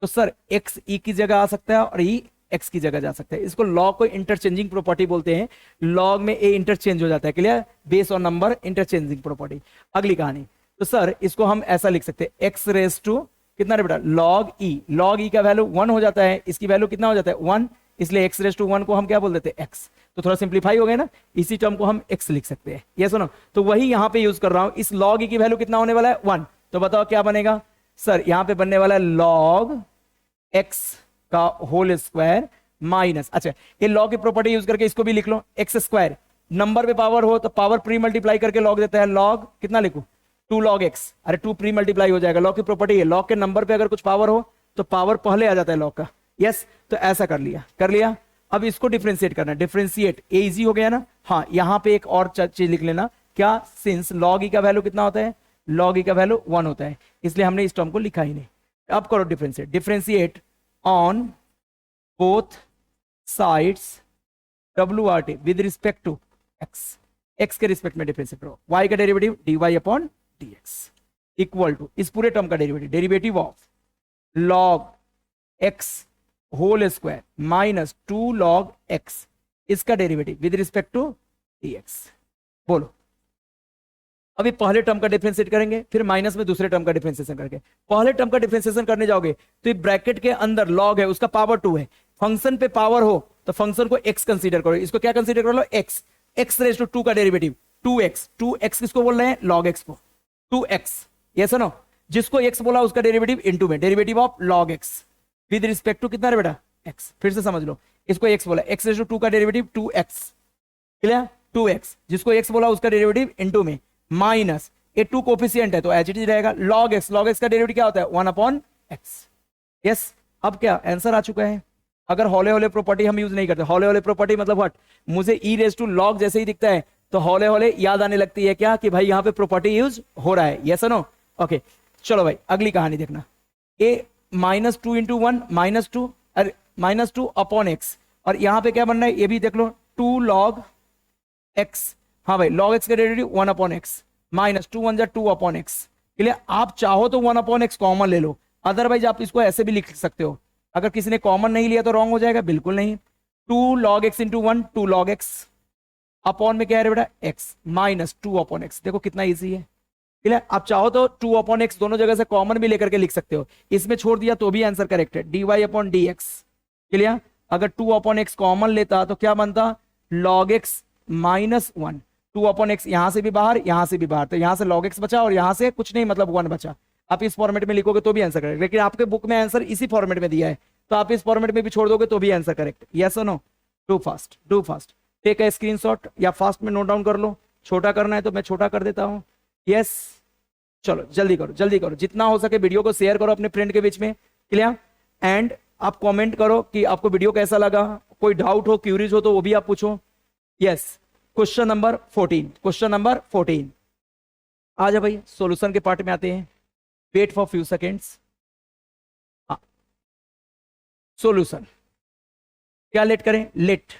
तो सर एक्स ई की जगह आ सकता है और ई एक्स की जगह जा सकता है। इसको लॉग को इंटरचेंजिंग प्रॉपर्टी बोलते हैं। लॉग में ए इंटरचेंज हो जाता है। क्लियर? बेस और नंबर इंटरचेंजिंग प्रॉपर्टी। अगली कहानी, तो सर इसको हम ऐसा लिख सकते हैं, एक्स रेज टू कितना रे बेटा, लॉग ई। लॉग ई का वैल्यू 1 हो जाता है, इसकी वैल्यू कितना हो जाता है 1, इसलिए एक्स रेज टू 1 को हम क्या बोल देते हैं, एक्स। तो थोड़ा सिंप्लीफाई हो गया ना, इसी टर्म को हम एक्स लिख सकते हैं। ये सुनो, तो वही यहां पे यूज कर रहा हूं। इस लॉग ई की वैल्यू कितना होने वाला है 1, तो बताओ क्या बनेगा सर, यहां पे बनने वाला है लॉग एक्स का होल स्क्वायर माइनस, अच्छा ये लॉग की प्रॉपर्टी यूज करके इसको भी लिख लो, एक्स स्क्वायर, नंबर पे पावर हो तो पावर प्री मल्टीप्लाई करके लॉग देता है, लॉग कितना लिखूं 2 लॉग एक्स, अरे 2 प्री मल्टीप्लाई हो जाएगा। लॉग की प्रॉपर्टी है, लॉग के नंबर पे अगर कुछ पावर हो तो पावर पहले आ जाता है लॉग का। यस, तो ऐसा कर लिया, कर लिया। अब इसको डिफरेंशिएट करना, डिफरेंशिएट ए इजी हो गया ना। हाँ, यहां पे एक और चीज लिख लेना, क्या, सिंस लॉग ई का वैल्यू कितना होता है, लॉग ई का वैल्यू 1 होता है, इसलिए हमने इस टर्म को लिखा ही नहीं। अब करो differentiate, differentiate on both sides WRT with respect to x, x के रिस्पेक्ट में डिफरेंशिएट करो, y का derivative dy upon dx equal to इस पूरे टर्म का derivative, derivative of log x whole square minus 2 log x, इसका derivative with respect to dx। बोलो, अभी पहले टर्म का डिफरेंशिएट करेंगे, फिर माइनस में दूसरे टर्म का डिफरेंशिएशन करके। पहले टर्म का डिफरेंशिएशन करने जाओगे तो ये ब्रैकेट के अंदर लॉग है, उसका पावर 2 है, फंक्शन पे पावर हो तो फंक्शन को x कंसीडर करो, इसको क्या कंसीडर कर लो, x, x रेज टू 2 का डेरिवेटिव 2x, 2x किसको बोल रहे हैं, log x को, 2x, ये सुनो, जिसको x बोला उसका डेरिवेटिव इनटू में, derivative of log x with respect to कितना रे बेटा, x। फिर से समझ लो, इसको x बोला, x रेज टू 2 का डेरिवेटिव 2x, क्लियर, 2x, जिसको x बोला उसका डेरिवेटिव इनटू में, माइनस ये 2 कोफिशिएंट है तो एच इट रहेगा, log x, log x का डेरिवेटिव क्या होता है 1 अपॉन x। यस, अब क्या आंसर आ चुका है। अगर हौले हौले प्रॉपर्टी हम यूज नहीं करते, हौले हौले प्रॉपर्टी मतलब व्हाट, मुझे ई रेज टू लॉग जैसे ही दिखता है तो हौले हौले याद आने लगती है क्या, कि भाई यहां पे प्रॉपर्टी यूज हो रहा है। यस नो, ओके, चलो भाई अगली कहानी देखना, ए -2 इंटू 1 -2, अरे -2 अपॉन एक्स, और यहां पे क्या बन रहा है ये भी देख लो, 2 लॉग एक्स, हाँ भाई log x का derivative 1 upon x, minus 2 1 2 upon x. Clear? आप चाहो तो 1 अपॉन एक्स कॉमन ले लो, अदरवाइज आप इसको ऐसे भी लिख सकते हो। अगर किसी ने कॉमन नहीं लिया तो रॉन्ग हो जाएगा, बिल्कुल नहीं। 2 log x into 1 2 log x upon में क्या है बेटा x माइनस 2 अपॉन एक्स। देखो कितना इजी है। क्लियर? आप चाहो तो 2 अपॉन एक्स दोनों जगह से कॉमन भी लेकर के लिख सकते हो, इसमें छोड़ दिया तो भी आंसर करेक्ट है, dy अपॉन dx। क्लियर? अगर 2 अपॉन एक्स कॉमन लेता तो क्या बनता, log x minus 1, 2 upon x यहां से भी बाहर यहां से भी बाहर, तो यहां से log x बचा और यहां से कुछ नहीं मतलब 1 बचा। आप इस फॉर्मेट में लिखोगे तो भी आंसर करेक्ट, लेकिन आपके बुक में आंसर इसी फॉर्मेट में दिया है तो आप इस फॉर्मेट में भी छोड़ दोगे तो भी आंसर करेक्ट। यस और no? Do fast, do fast, take a screenshot या फास्ट में नोट डाउन कर लो। छोटा करना है तो मैं छोटा कर देता हूं। यस, चलो जल्दी करो जल्दी करो, जितना हो सके वीडियो को शेयर करो अपने फ्रेंड के बीच में। क्लियर? एंड आप कमेंट करो कि आपको वीडियो कैसा लगा, कोई डाउट हो क्यूरीज हो तो वो भी आप पूछो। Yes, question number 14, question number 14 आ जा भाई, सॉल्यूशन के पार्ट में आते हैं। Wait for few seconds. Solution क्या लेट करें, let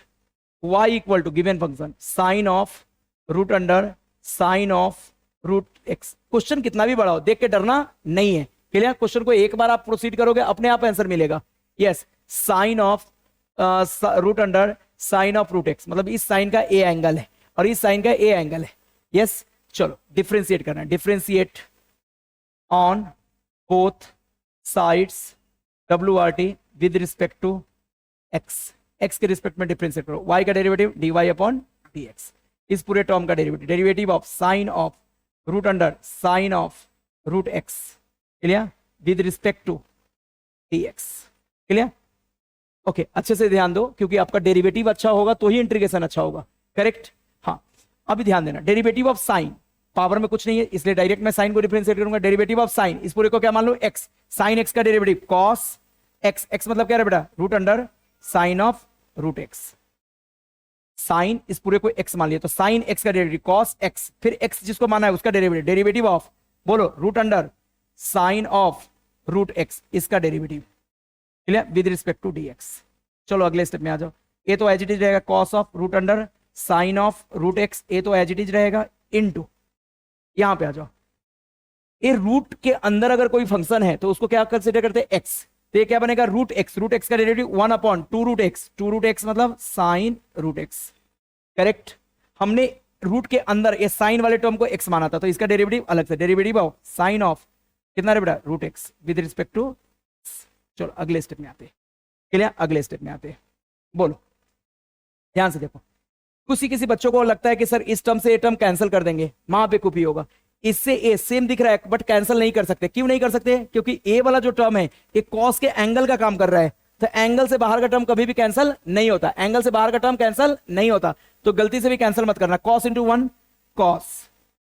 y equal to given function sine of root under sine of root x. Question कितना भी बड़ा हो देख के डरना नहीं है। क्लियर? क्वेश्चन को एक बार आप प्रोसीड करोगे अपने आप आंसर मिलेगा। Yes, sine of root under sine of root x, मतलब इस साइन का ए एंगल है और इस साइन का ए एंगल है। यस, चलो डिफरेंशिएट करना है, differentiate on both sides WRT with respect to x, x के रिस्पेक्ट में डिफरेंशिएट करो, y का डेरिवेटिव dy अपॉन dx, इस पूरे टर्म का derivative, derivative of sine of root under sine of root x, clear, with respect to dx, clear. Okay, अच्छे से ध्यान दो, क्योंकि आपका डेरिवेटिव अच्छा होगा तो ही इंटीग्रेशन अच्छा होगा, करेक्ट। हाँ, अभी ध्यान देना, डेरिवेटिव ऑफ साइन, पावर में कुछ नहीं है इसलिए डायरेक्ट मैं साइन को डिफरेंशिएट करूंगा, डेरिवेटिव ऑफ साइन, इस पूरे को क्या मान लो x, साइन x का डेरिवेटिव कॉस x, x मतलब क्या है बेटा, root under sine of root x, sine इस पूरे को x मान लिया तो साइन x का डेरिवेटिव कॉस x, फिर x जिसको माना है उसका डेरिवेटिव, डेरिवेटिव ऑफ बोलो root under sine of root x, इसका derivative, clear, with respect to dx। चलो अगले स्टेप में आ जाओ, ये तो एज इट इज रहेगा cos of root under sine of root x, ये तो एज इट इज रहेगा इनटू, यहां पे आ जाओ, ये रूट के अंदर अगर कोई फंक्शन है तो उसको क्या कंसीडर करते हैं, x, तो ये क्या बनेगा रूट x, रूट x का derivative 1 upon 2 root x, 2 root x मतलब साइन रूट x, करेक्ट। हमने रूट के अंदर ये साइन वाले टर्म को x माना था तो इसका डेरिवेटिव अलग से, डेरिवेटिव ऑफ साइन ऑफ कितना रे बेटा root x with respect to, चलो अगले स्टेप में आते, क्लियर, अगले स्टेप में आते, बोलो ध्यान से देखो, किसी बच्चों को लगता है कि सर इस टर्म से ये टर्म कैंसिल कर देंगे, वहां पे कॉपी होगा, इससे ए सेम दिख रहा है बट कैंसिल नहीं कर सकते, क्यों नहीं कर सकते, क्योंकि ए वाला जो टर्म है ये कॉस के एंगल का काम कर रहा है, तो एंगल से बाहर का टर्म कभी भी कैंसिल नहीं होता, एंगल से बाहर का टर्म कैंसिल नहीं होता, तो गलती से भी कैंसिल मत करना, cos into 1 cos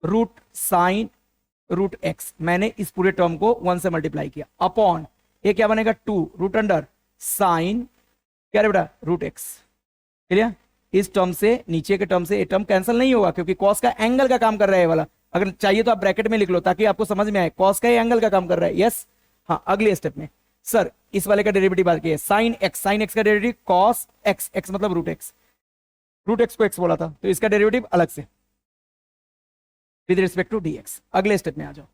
root sine root x, मैंने इस पूरे टर्म को 1 से मल्टीप्लाई किया, अपॉन ये क्या बनेगा 2 रूट अंडर साइन क्या रे बेटा रूट एक्स, क्लियर, इस टर्म से नीचे के टर्म से ये टर्म कैंसिल नहीं होगा क्योंकि कॉस का एंगल का काम कर रहा है वाला, अगर चाहिए तो आप ब्रैकेट में लिख लो ताकि आपको समझ में आए, कॉस का एंगल का काम कर रहा है, यस। हाँ, अगले स्टेप में सर इस वाले का डेरिवेटिव बात की है, साइन एक्स का डेरिवेटिव कॉस एक्स, एक्स मतलब रूट एक्स, रूट एक्स को एक्स बोला था तो इसका डेरिवेटिव अलग से विद रिस्पेक्ट टू dx। अगले स्टेप में आ जाओ,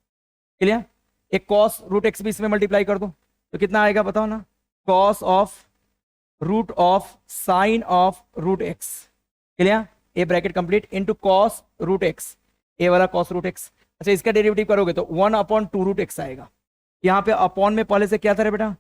क्लियर, एक कॉस रूट एक्स भी इसमें मल्टीप्लाई कर दो तो कितना आएगा बताओ ना, cos of root of sine of root x, clear, A bracket complete into cos root x, ए वाला कॉस रूट एक्स, अच्छा इसका डेरिवेटिव करोगे तो 1 अपॉन 2 रूट एक्स आएगा, यहाँ पे अपॉन में पहले से क्या था रे बेटा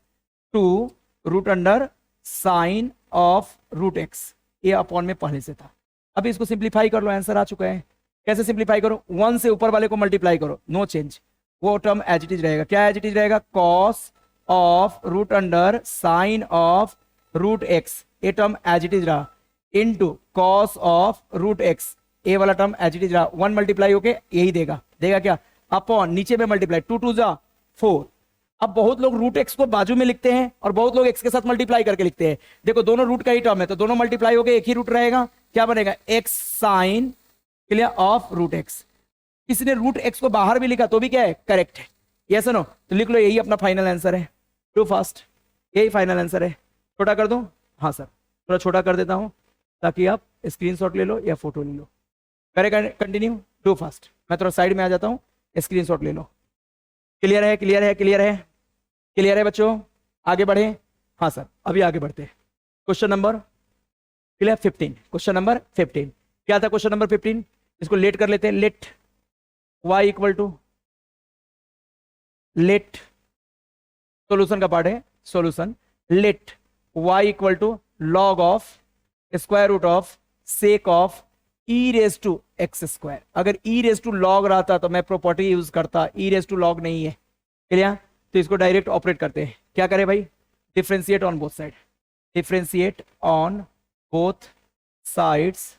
2 root under sine of root x, ये अपॉन में पहले से था, अभी इसको सिंप्लीफाई कर लो, आंसर आ चुका है, कैसे सिंप्लीफाई करो, 1 से ऊपर वाले को मल्टीप्लाई करो, नो चेंज, वो टर्म एज इट इज रहेगा, क्या एज इट इज रहेगा, cos of root under sine of root x, ये टर्म एज इट इज रहा, into cos of root x, ए वाला टर्म एज इट इज रहा, 1 मल्टीप्लाई होके यही देगा, देगा क्या, अपॉन नीचे में मल्टीप्लाई 2 2 जा 4। अब बहुत लोग रूट एक्स को बाजू में लिखते हैं और बहुत लोग एक्स के साथ मल्टीप्लाई करके लिखते हैं, देखो दोनों रूट का ही टर्म है तो दोनों मल्टीप्लाई होके एक ही रूट रहेगा, क्या बनेगा x sine, clear, of root x, किसी ने रूट एक्स को बाहर भी लिखा तो भी क्या है करेक्ट है, यस नो, तो लिख लो यही अपना फाइनल आंसर है, टू फास्ट, यही फाइनल आंसर है, छोटा कर दूं, हाँ सर थोड़ा छोटा कर देता हूं ताकि आप स्क्रीनशॉट ले लो या फोटो ले लो, करेगा कंटिन्यू, टू फास्ट, मैं थोड़ा साइड में आ जाता हूं, स्क्रीनशॉट ले लो, क्लियर है, क्लियर है, क्लियर है, क्लियर है बच्चों, आगे बढ़े, हाँ सर अभी आगे बढ़ते हैं, question number clear 15, question number 15 क्या था, क्वेश्चन नंबर 15, इसको लेट कर लेते हैं, let y equal to, let solution का पार्ट है, solution, let y equal to log of square root of sec of e raise to x square, अगर e raise to log रहता तो मैं प्रॉपर्टी यूज करता, ई रेज टू लॉग नहीं है, clear, तो इसको डायरेक्ट ऑपरेट करते हैं, क्या करें भाई, differentiate on both side, differentiate on both sides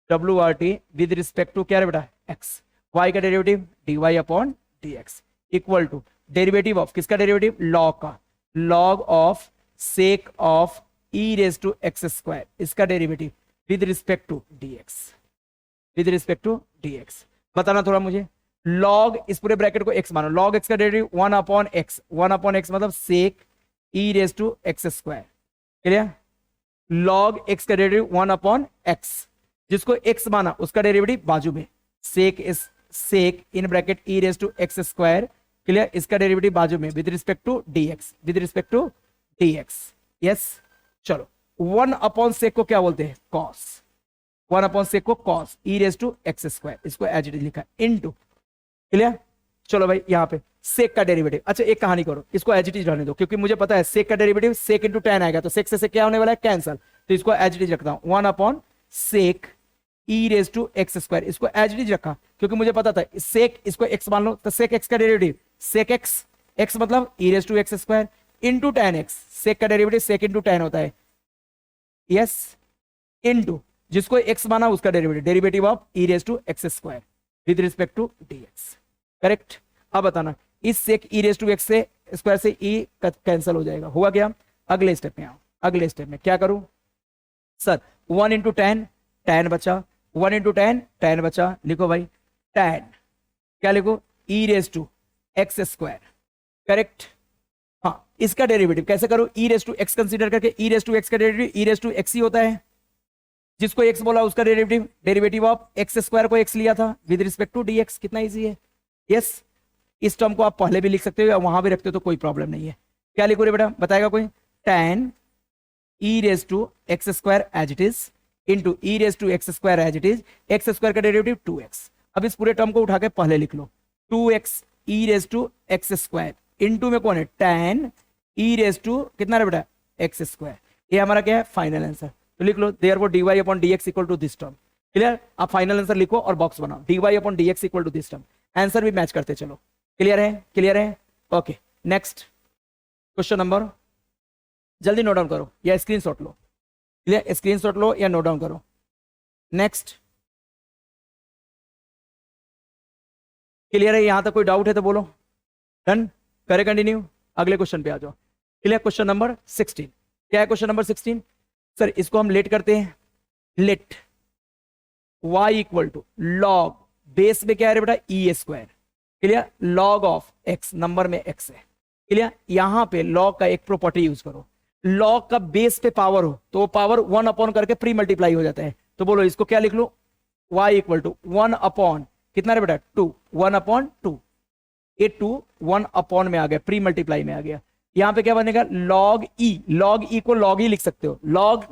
WRT with respect to क्या है बेटा x, y का derivative dy upon dx equal to derivative of किसका डेरिवेटिव, लॉग का, log of sec of e raise to x square, इसका derivative with respect to dx, with respect to dx, बताना थोड़ा मुझे, लॉग इस पूरे bracket को x मानो, लॉग x का derivative 1 upon x, 1 upon x मतलब sec e raise to x square, clear, log x का डेरिवेटिव 1 अपॉन x, जिसको x माना उसका डेरिवेटिव बाजू में, sec is sec in bracket e raise to x square, clear, इसका derivative बाजू में with respect to dx, with respect to dx, yes. चलो 1 अपॉन सेक को क्या बोलते हैं, कॉस, 1 अपॉन सेक को cos e raise to x square, इसको एज इट इज लिखा इनटू, क्लियर, चलो भाई यहाँ पे सेक का डेरिवेटिव, अच्छा एक कहानी करो, इसको एज इट इज रहने दो, क्योंकि मुझे पता है सेक का डेरिवेटिव सेक इंटू टेन आएगा, तो सेक से क्या होने वाला है, कैंसल। तो इसको एज इट इज रखता हूं, 1 upon sec e raise to x square, इसको एज इट इज रखा क्योंकि मुझे पता था सेक, इसको एक्स मान लो, तो सेक एक्स का डेरिवेटिव सेक एक्स, एक्स मतलब e raise to x square into tan x, sec का डेरिवेटिव सेक इंटू टेन होता है, यस, इनटू जिसको x माना उसका derivative, derivative of e raise to x square with respect to dx, correct. अब बताना इस sec e raise to x से स्क्वायर से e कैंसिल हो जाएगा, हुआ क्या। अगले स्टेप में आओ, अगले स्टेप में क्या करूं सर, 1 इंटू टेन, टेन बचा, 1 इंटू टेन, टेन बचा, लिखो भाई टेन, क्या लिखो, e raise to x square, correct. हाँ इसका डेरिवेटिव कैसे करो, e raise to x consider करके, e रेज टू एक्स का derivative e raise to x ही होता है, जिसको x बोला उसका derivative, derivative of x square को x लिया था विद रिस्पेक्ट टू dx, कितना इजी है, यस। इस टर्म को आप पहले भी लिख सकते हो या वहां भी रखते हो तो कोई प्रॉब्लम नहीं है। क्या लिखो रे बेटा, बताएगा कोई, tan e raise to x square as it is into e raise to x square as it is, x square का डेरिवेटिव 2x। अब इस पूरे टर्म को उठा के पहले लिख लो, 2x e raise to x square into में कौन है, tan ई रेज टू कितना रे बेटा, एक्स स्क्वायर। ये हमारा क्या है, फाइनल आंसर। तो लिख लो therefore dy upon dx equal to this term, clear. आप फाइनल आंसर लिखो और बॉक्स बनाओ, dy upon dx equal to this term, answer भी मैच करते चलो, क्लियर है, क्लियर है, ओके। नेक्स्ट क्वेश्चन नंबर, जल्दी नोट डाउन करो या स्क्रीनशॉट लो, क्लियर, स्क्रीनशॉट लो या नोट डाउन करो। नेक्स्ट, क्लियर है, यहां तक कोई डाउट है तो बोलो, डन, करे कंटिन्यू, अगले क्वेश्चन पे आ जाओ। क्लियर, क्वेश्चन नंबर 16, क्या है क्वेश्चन नंबर 16 सर, इसको हम लेट करते हैं, let y equal to log, base में क्या है बेटा, e square, clear, log of x, number में x है, क्लियर। यहां पे लॉग का एक प्रॉपर्टी यूज करो, लॉग का बेस पे पावर हो तो पावर 1 अपॉन करके प्री मल्टीप्लाई हो जाता है, तो बोलो इसको क्या लिख लो, y इक्वल टू 1 अपॉन कितना रे बेटा, 2, 1 अपॉन 2, ये 2 1 अपॉन में आ गया, प्री मल्टीप्लाई में आ गया। यहां पे क्या बनेगा, लॉग ई, लॉग ई को लॉग ही लिख सकते हो, लॉग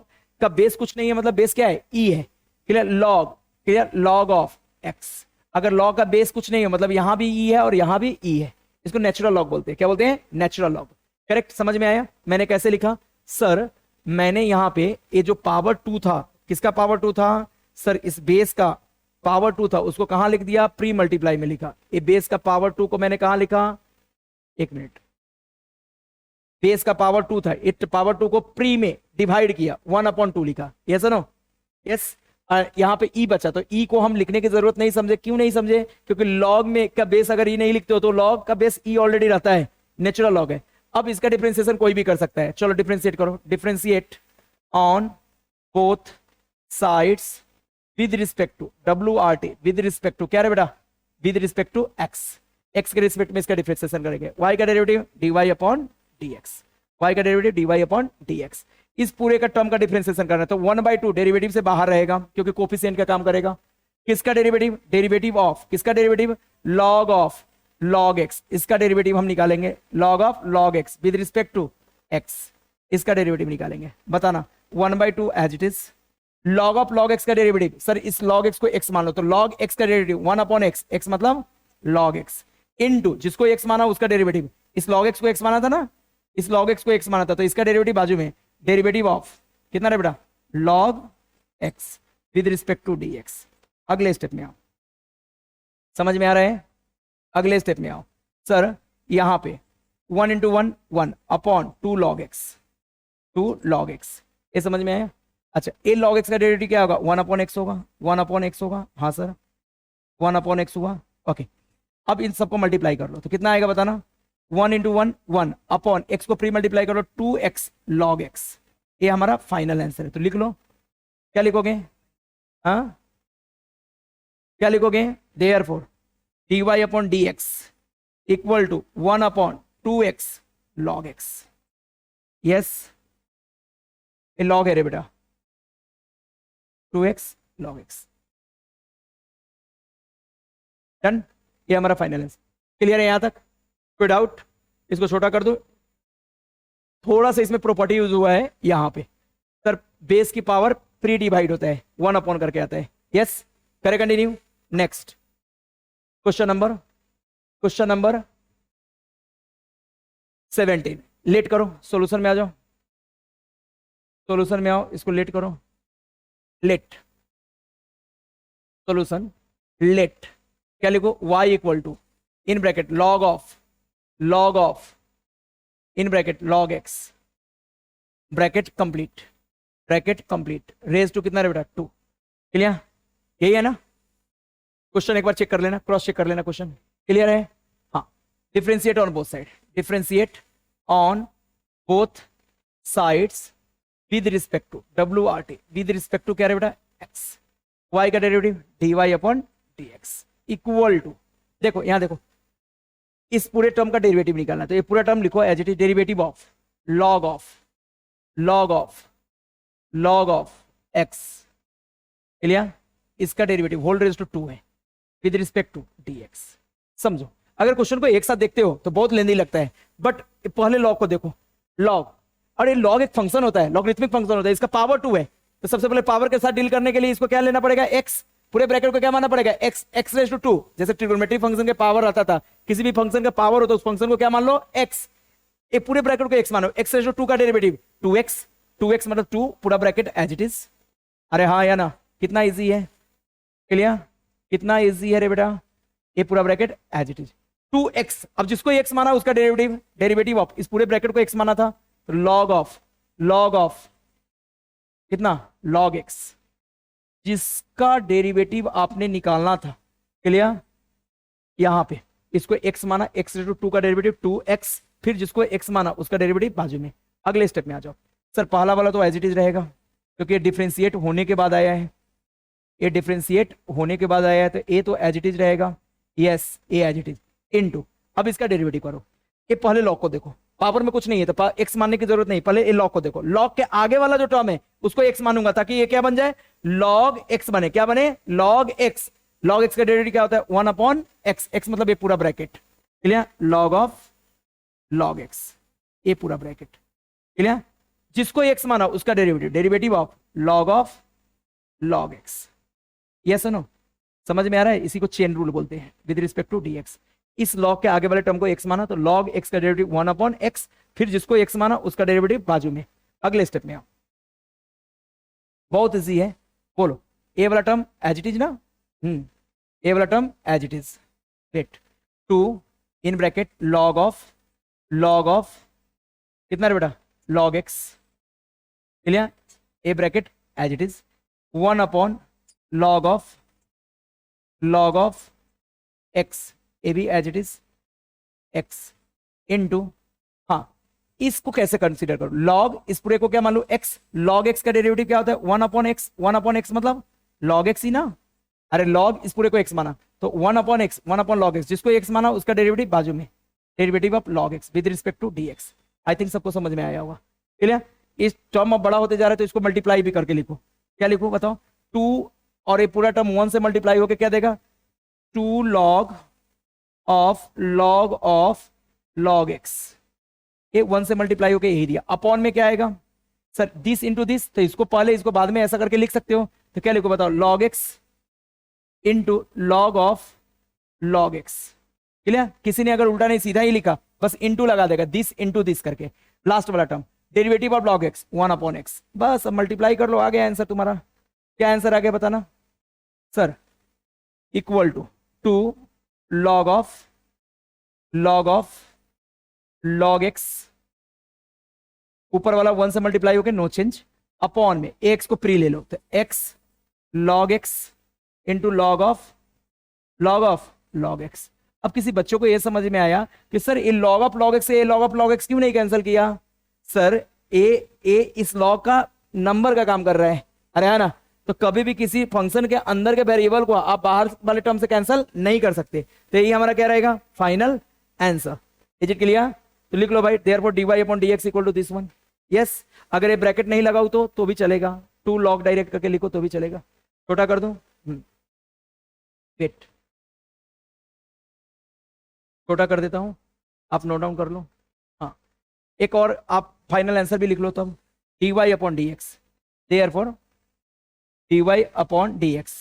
का बेस कुछ नहीं है, मतलब बेस क्या है, ई है, clear, log, clear, log of x. अगर लॉग का बेस कुछ नहीं है मतलब यहां भी ई है और यहां भी ई है, इसको नेचुरल लॉग बोलते हैं, क्या बोलते हैं, नेचुरल लॉग, करेक्ट। समझ में आया मैंने कैसे लिखा सर, मैंने यहां पे ये जो पावर 2 था, किसका पावर 2 था सर, इस बेस का पावर 2 था, उसको कहां लिख दिया, प्री मल्टीप्लाई में लिखा। ये बेस का पावर 2 को मैंने कहां लिखा, एक मिनट, बेस का पावर 2 था, इट पावर 2 को प्री में डिवाइड किया, 1 अपॉन 2 लिखा, यस नो, यस। यहां पे ई बचा, तो ई को हम लिखने की जरूरत नहीं समझे, क्यों नहीं समझे, क्योंकि लॉग में का बेस अगर ई नहीं लिखते हो तो लॉग का बेस ई ऑलरेडी रहता है, नेचुरल लॉग है। अब इसका डिफरेंशिएशन कोई भी कर सकता है, चलो डिफरेंशिएट करो, differentiate on both sides with respect to WRT, with respect to क्या रे बेटा, with respect to x, x के रिस्पेक्ट में इसका डिफरेंशिएशन करेंगे, y का derivative dy upon dx, y का डेरिवेटिव dy अपॉन dx, इस पूरे का टर्म का डिफरेंशिएशन करना है, तो 1/2 डेरिवेटिव से बाहर रहेगा क्योंकि कोफिशिएंट का काम करेगा। किसका डेरिवेटिव, डेरिवेटिव ऑफ किसका derivative, log of log x, इसका डेरिवेटिव हम निकालेंगे, log of log x with respect to x, इसका डेरिवेटिव निकालेंगे, बताना 1/2 as it is, log of log x का डेरिवेटिव, सर इस लॉग x को x मान लो, तो लॉग x का डेरिवेटिव 1 अपॉन x, x मतलब लॉग x, इनटू जिसको x माना उसका डेरिवेटिव, इस लॉग x को x माना था ना, इस log x को x माना था, तो इसका डेरिवेटिव बाजू में, डेरिवेटिव ऑफ कितना रे बेटा, log x with respect to dx। अगले स्टेप में आओ, समझ में आ रहा है, अगले स्टेप में आओ सर, यहां पे 1 into 1 1 upon 2 log x, 2 log x, ये समझ में आया। अच्छा ये log x का डेरिवेटिव क्या होगा, 1 अपॉन x होगा, 1 अपॉन x होगा, हाँ सर 1 अपॉन x हुआ, ओके। अब इन सबको मल्टीप्लाई कर लो तो कितना आएगा बताना, 1 इंटू 1 1 अपॉन x को प्री मल्टीप्लाई करो 2x log x, ये हमारा फाइनल आंसर है। तो लिख लो, क्या लिखोगे, हाँ क्या लिखोगे, therefore dy upon dx equal to 1 upon 2x log x, yes ये log है रे बेटा, 2x log x, डन, ये हमारा फाइनल आंसर। क्लियर है यहां तक, कोई डाउट, इसको छोटा कर दो, थोड़ा सा इसमें प्रॉपर्टी यूज हुआ है यहां पे सर, बेस की पावर प्री डिवाइड होता है, 1 अपॉन करके आता है, यस, करे continue. Next question number question number 17, let करो, सॉल्यूशन में आ जाओ, सॉल्यूशन में आओ, इसको लेट करो, लेट सॉल्यूशन, लेट क्या लिखो, y equal to in bracket log of in bracket log x bracket complete raise to कितना रे बेटा 2, क्लियर, यही है ना क्वेश्चन, एक बार चेक कर लेना, क्रॉस चेक कर लेना, क्वेश्चन क्लियर है, हाँ, differentiate on both side, differentiate on both sides with respect to WRT, with respect to क्या रे बेटा x, y का derivative dy upon dx equal to, देखो यहां देखो, इस पूरे टर्म का डेरिवेटिव निकालना, तो ये पूरा टर्म लिखो as it is, derivative of log of x, clear, इसका डेरिवेटिव होल रेज टू 2 है विद रिस्पेक्ट टू dx। समझो, अगर क्वेश्चन को एक साथ देखते हो तो बहुत लेंदी लगता है, बट पहले लॉग को देखो, लॉग, और ये लॉग एक फंक्शन होता है, लॉगरिथमिक फंक्शन होता है, इसका पावर 2 है, तो सबसे पहले पावर के साथ डील करने के लिए इसको क्या लेना पड़ेगा, x, पूरे ब्रैकेट को क्या मानना पड़ेगा, x रेज टू 2, जैसे ट्रिगोनोमेट्रिक फंक्शन के पावर आता था, किसी भी फंक्शन का पावर हो तो उस फंक्शन को क्या मान लो x, ये पूरे ब्रैकेट को x मानो, x रेज टू 2 का डेरिवेटिव 2x मतलब 2 पूरा ब्रैकेट एज इट इज, अरे हाँ या ना, कितना इजी है, क्लियर, कितना इजी है रे बेटा, ये पूरा bracket as it is 2x, अब जिसको x माना उसका डेरिवेटिव ऑफ, इस पूरे ब्रैकेट को x माना था, तो log ऑफ कितना log x, जिसका डेरिवेटिव आपने निकालना था, क्लियर, यहां पे इसको x माना, x रेज टू 2 का डेरिवेटिव 2x, फिर जिसको x माना उसका डेरिवेटिव बाजू में। अगले स्टेप में आ जाओ सर, पहला वाला तो एज इट इज रहेगा क्योंकि ये डिफरेंशिएट होने के बाद आया है, ये डिफरेंशिएट होने के बाद आया है, तो ए तो एज इट इज रहेगा, yes a as it is into, अब इसका डेरिवेटिव करो, ये पहले लॉग को देखो, पावर में कुछ नहीं है तो एक्स मानने की जरूरत नहीं, पहले ये लॉग को देखो, लॉग के आगे वाला जो टर्म है उसको एक्स मानूंगा ताकि ये क्या बन जाए, लॉग एक्स बने, क्या बने, लॉग एक्स का डेरिवेटिव क्या होता है 1 अपॉन एक्स, एक्स मतलब ये पूरा bracket, clear, log of log x, ये पूरा ब्रैकेट, क्लियर, जिसको एक्स माना उसका derivative of log x, yes no, समझ में आ रहा है, इसी को चेन रूल बोलते हैं विद रिस्पेक्ट टू डीएक्स, इस लॉग के आगे वाले टर्म को एक्स माना तो लॉग एक्स का डेरिवेटिव 1 अपॉन एक्स, फिर जिसको एक्स माना उसका डेरिवेटिव बाजू में। अगले स्टेप में आओ, बहुत इजी है, बोलो ए वाला टर्म एज इट इज ना, ए वाला term as it is, wait 2 in bracket log of कितना रे बेटा log x, clear, A bracket as it is 1 upon log of x, ए भी as it is x into, हाँ इसको कैसे कंसीडर करो, लॉग इस पूरे को क्या मान लो एक्स, लॉग एक्स का डेरिवेटिव क्या होता है 1 अपॉन एक्स, 1 अपॉन एक्स मतलब लॉग एक्स ही ना, अरे लॉग इस पूरे को एक्स माना तो 1 upon x, 1 upon log x, जिसको एक्स माना उसका डेरिवेटिव बाजू में, derivative of log x with respect to dx. I think सबको समझ में आया होगा, क्लियर, इस टर्म अब बड़ा होते जा रहा है तो इसको मल्टीप्लाई भी करके लिखो, क्या लिखो बताओ, 2 और ये पूरा टर्म 1 से मल्टीप्लाई होकर क्या देगा, 2 लॉग ऑफ लॉग एक्स, ये 1 से मल्टीप्लाई होकर यही दिया, अपॉन में क्या आएगा सर दिस इंटू दिस, तो इसको पहले इसको बाद में ऐसा करके लिख सकते हो, तो क्या लिखो बताओ, log x into log of log x, clear, किसी ने अगर उल्टा नहीं सीधा ही लिखा बस इंटू लगा देगा, दिस इंटू दिस करके, लास्ट वाला term derivative of log x 1 upon x, बस अब मल्टीप्लाई कर लो, आ गया आंसर तुम्हारा, क्या आंसर आ गया बताना sir, equal to 2 log of log x, ऊपर वाला 1 से मल्टीप्लाई होके नो चेंज, अपॉन में x को प्री ले लो तो x log x into log of log x। अब किसी बच्चों को यह समझ में आया कि सर ये log ऑफ log x से log ऑफ log x क्यों नहीं कैंसिल किया, सर ए इस log का नंबर का काम कर रहा है, अरे है ना, तो कभी भी किसी फंक्शन के अंदर के वेरिएबल को आप बाहर वाले टर्म से कैंसिल नहीं कर सकते, तो यही हमारा क्या रहेगा final answer, is it clear, तो लिख लो भाई therefore dy upon dx equal to this one, yes, अगर ये ब्रैकेट नहीं लगाऊ तो भी चलेगा, 2 log डायरेक्ट करके लिखो तो भी चलेगा, छोटा कर दूं, वेट छोटा कर देता हूं, आप नोट डाउन कर लो, हाँ एक और आप फाइनल आंसर भी लिख लो तब, dy upon dx, therefore dy upon dx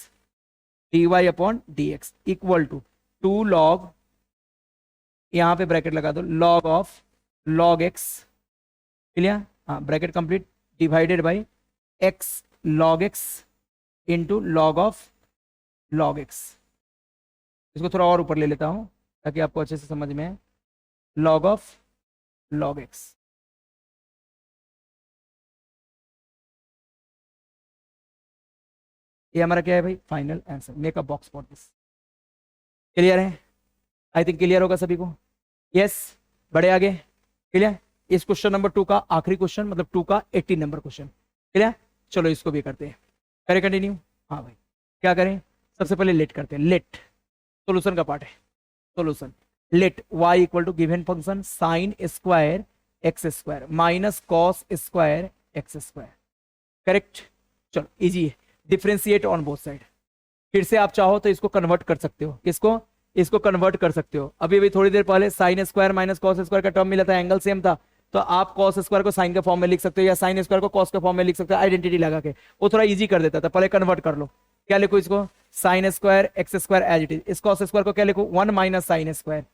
equal to 2 log यहां पे ब्रैकेट लगा दो, log of log x, clear, हाँ bracket complete, divided by x log x into log of log x. इसको थोड़ा और ऊपर ले लेता हूं ताकि आपको अच्छे से समझ में आए, लॉग ऑफ लॉग एक्स। ये हमारा क्या है भाई, final answer. Make a box for this. Clear है? आई थिंक क्लियर होगा सभी को। यस, बढ़े आगे। क्लियर? इस क्वेश्चन नंबर 2 का आखिरी क्वेश्चन, मतलब 2 का 18 नंबर क्वेश्चन। क्लियर? चलो इसको भी करते हैं। करें कंटिन्यू? हाँ भाई, क्या करें? सबसे पहले लेट करते हैं। लेट सोल्यूशन का पार्ट है। Solution let y equal to given function sine square x square minus cos square x square. Correct? चलो इजी है। Differentiate on both side. फिर से आप चाहो तो इसको कन्वर्ट कर सकते हो। किसको? इसको कन्वर्ट कर सकते हो। अभी अभी थोड़ी देर पहले sine square minus cos square का टर्म मिला था, एंगल सेम था, तो आप कॉस स्क्वायर को साइन के फॉर्म में लिख सकते हो या साइन स्क्वायर को कॉस के फॉर्म में लिख सकते हो, आइडेंटिटी लगा के। वो थोड़ा इजी कर देता था। पहले कन्वर्ट कर लो। क्या लिखो इसको? Sine square x square as it is. इस कॉस स्क्वायर को क्या लिखो? 1 minus sine square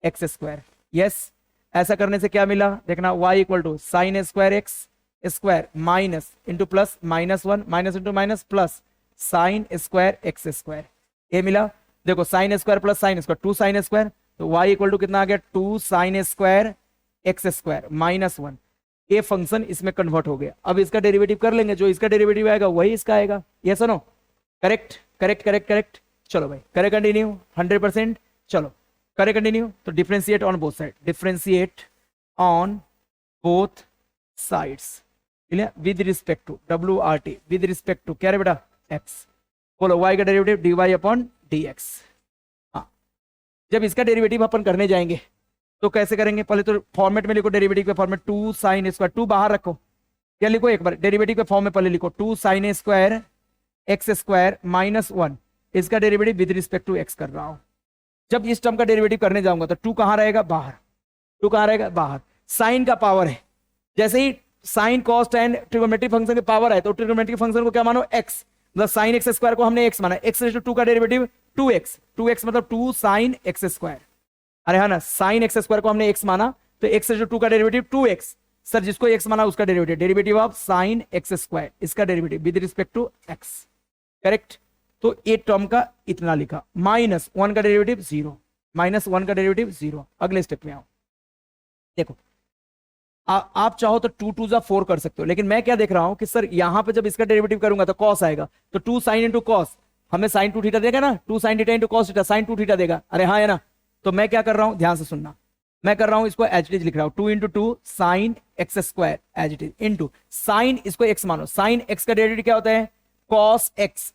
x square. Yes, ऐसा करने से क्या मिला देखना, y equal to sine square x square minus into plus minus 1 minus into minus plus sine square x square. ये मिला। देखो sine square plus sine square 2 sine square, तो y इक्वल टू कितना आ गया? 2 sine square x square minus 1। ये function इसमें convert हो गया। अब इसका डेरिवेटिव कर लेंगे, जो इसका डेरिवेटिव आएगा वही इसका आएगा। यस और no? Correct correct correct correct. चलो भाई करे कंटिन्यू 100%। चलो करे कंटिन्यू। तो differentiate on both side, differentiate on both sides, clear, with respect to WRT, with respect to क्या रे बेटा? एक्स। बोलो y का डेरिवेटिव dy अपॉन dx। हाँ, जब इसका डेरिवेटिव अपन करने जाएंगे तो कैसे करेंगे? पहले तो फॉर्मेट में लिखो, डेरिवेटिव के फॉर्मेट 2 साइन स्क्वायर, 2 बाहर रखो। क्या लिखो एक बार डेरिवेटिव के फॉर्म में? पहले लिखो 2 sine square x square minus 1। इसका derivative with respect to x कर रहा हूं। जब इस टर्म का डेरिवेटिव करने जाऊंगा तो 2 कहां रहेगा? बाहर। 2 कहां रहेगा? बाहर। साइन का पावर है, जैसे ही sine cos tan trigonometric function की पावर है तो ट्रिगोनोमेट्रिक फंक्शन को क्या मानो? एक्स। मतलब साइन एक्स स्क्वायर को हमने एक्स माना, एक्स रेज़ टू 2 का डेरिवेटिव 2x, 2x मतलब 2 साइन एक्स स्क्वायर। अरे हाँ ना, साइन एक्स स्क्वायर को हमने एक्स माना तो एक्स रेज़ टू 2 का डेरिवेटिव 2x। सर जिसको एक्स माना उसका derivative, derivative of sine x square, इसका derivative with respect to x. Correct? तो ये टर्म का इतना लिखा, माइनस 1 का डेरिवेटिव 0, माइनस 1 का डेरिवेटिव 0। अगले स्टेप में आओ। देखो आप चाहो तो 2 2 4 कर सकते हो, लेकिन मैं क्या देख रहा हूं कि सर यहां पे जब इसका डेरिवेटिव करूंगा तो कॉस आएगा, तो 2 साइन इंटू कॉस हमें साइन 2 थीटा देगा ना, 2 sine theta into cos theta, sine 2 theta देगा। अरे हाँ है ना? तो मैं क्या कर रहा हूं, ध्यान से सुनना, मैं कर रहा हूं इसको एज इट इज लिख रहा हूं, 2 into 2 sine x square as it is into sine, इसको एक्स मानो, साइन एक्स का डेरिवेटिव क्या होता है? Cos x,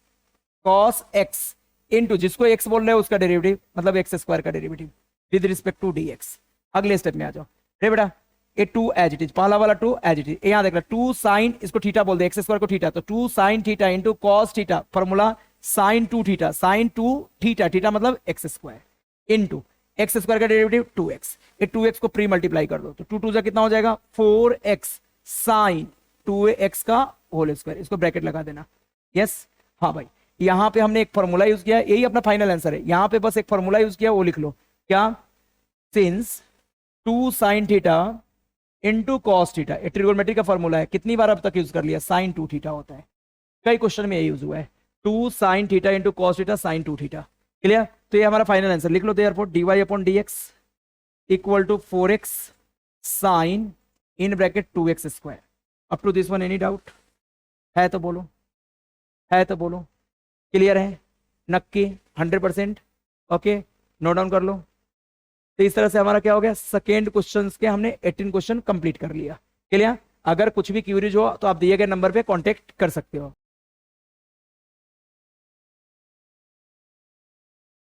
cos x into जिसको एक्स बोल रहे हो उसका डेरिवेटिव मतलब एक्स स्क्वायर का derivative with respect to dx। अगले स्टेप में आ जाओ। रे बेटा ये 2 एज इट इज, पहला वाला 2 एज इट इज, यहां देख रहा 2 साइन, इसको थीटा बोल दे, एक्स स्क्वायर को थीटा, तो 2 sine theta into cos theta, formula sine 2 theta, sine 2 theta, theta मतलब x square into x square का डेरिवेटिव 2x। ये 2x को प्री मल्टीप्लाई कर दो तो 2 2 कितना हो जाएगा? 4x साइन 2x का होल स्क्वायर, इसको ब्रैकेट लगा देना। यस हाँ भाई, यहां पे हमने एक फॉर्मूला यूज किया, यही अपना फाइनल आंसर है। यहां पे बस एक फॉर्मूला यूज किया, वो लिख लो क्या? Since 2 sine theta into cos theta, ये ट्रिगोनोमेट्री का फॉर्मूला है, कितनी बार अब तक यूज कर लिया? साइन 2 थीटा होता है, कई क्वेश्चन में यही यूज हुआ है, 2 sine theta into cos theta sine 2 theta. Clear? तो ये हमारा फाइनल आंसर लिख लो, therefore dy upon dx equal to 4x sine in bracket 2x square. Up to this one any doubt है तो बोलो, है तो बोलो। क्लियर है? नक्की 100%? ओके, नोट डाउन कर लो। तो इस तरह से हमारा क्या हो गया, सेकेंड क्वेश्चन के हमने 18 क्वेश्चन कंप्लीट कर लिया। क्लियर? अगर कुछ भी क्यूरीज हो तो आप दिए गए नंबर पे कांटेक्ट कर सकते हो।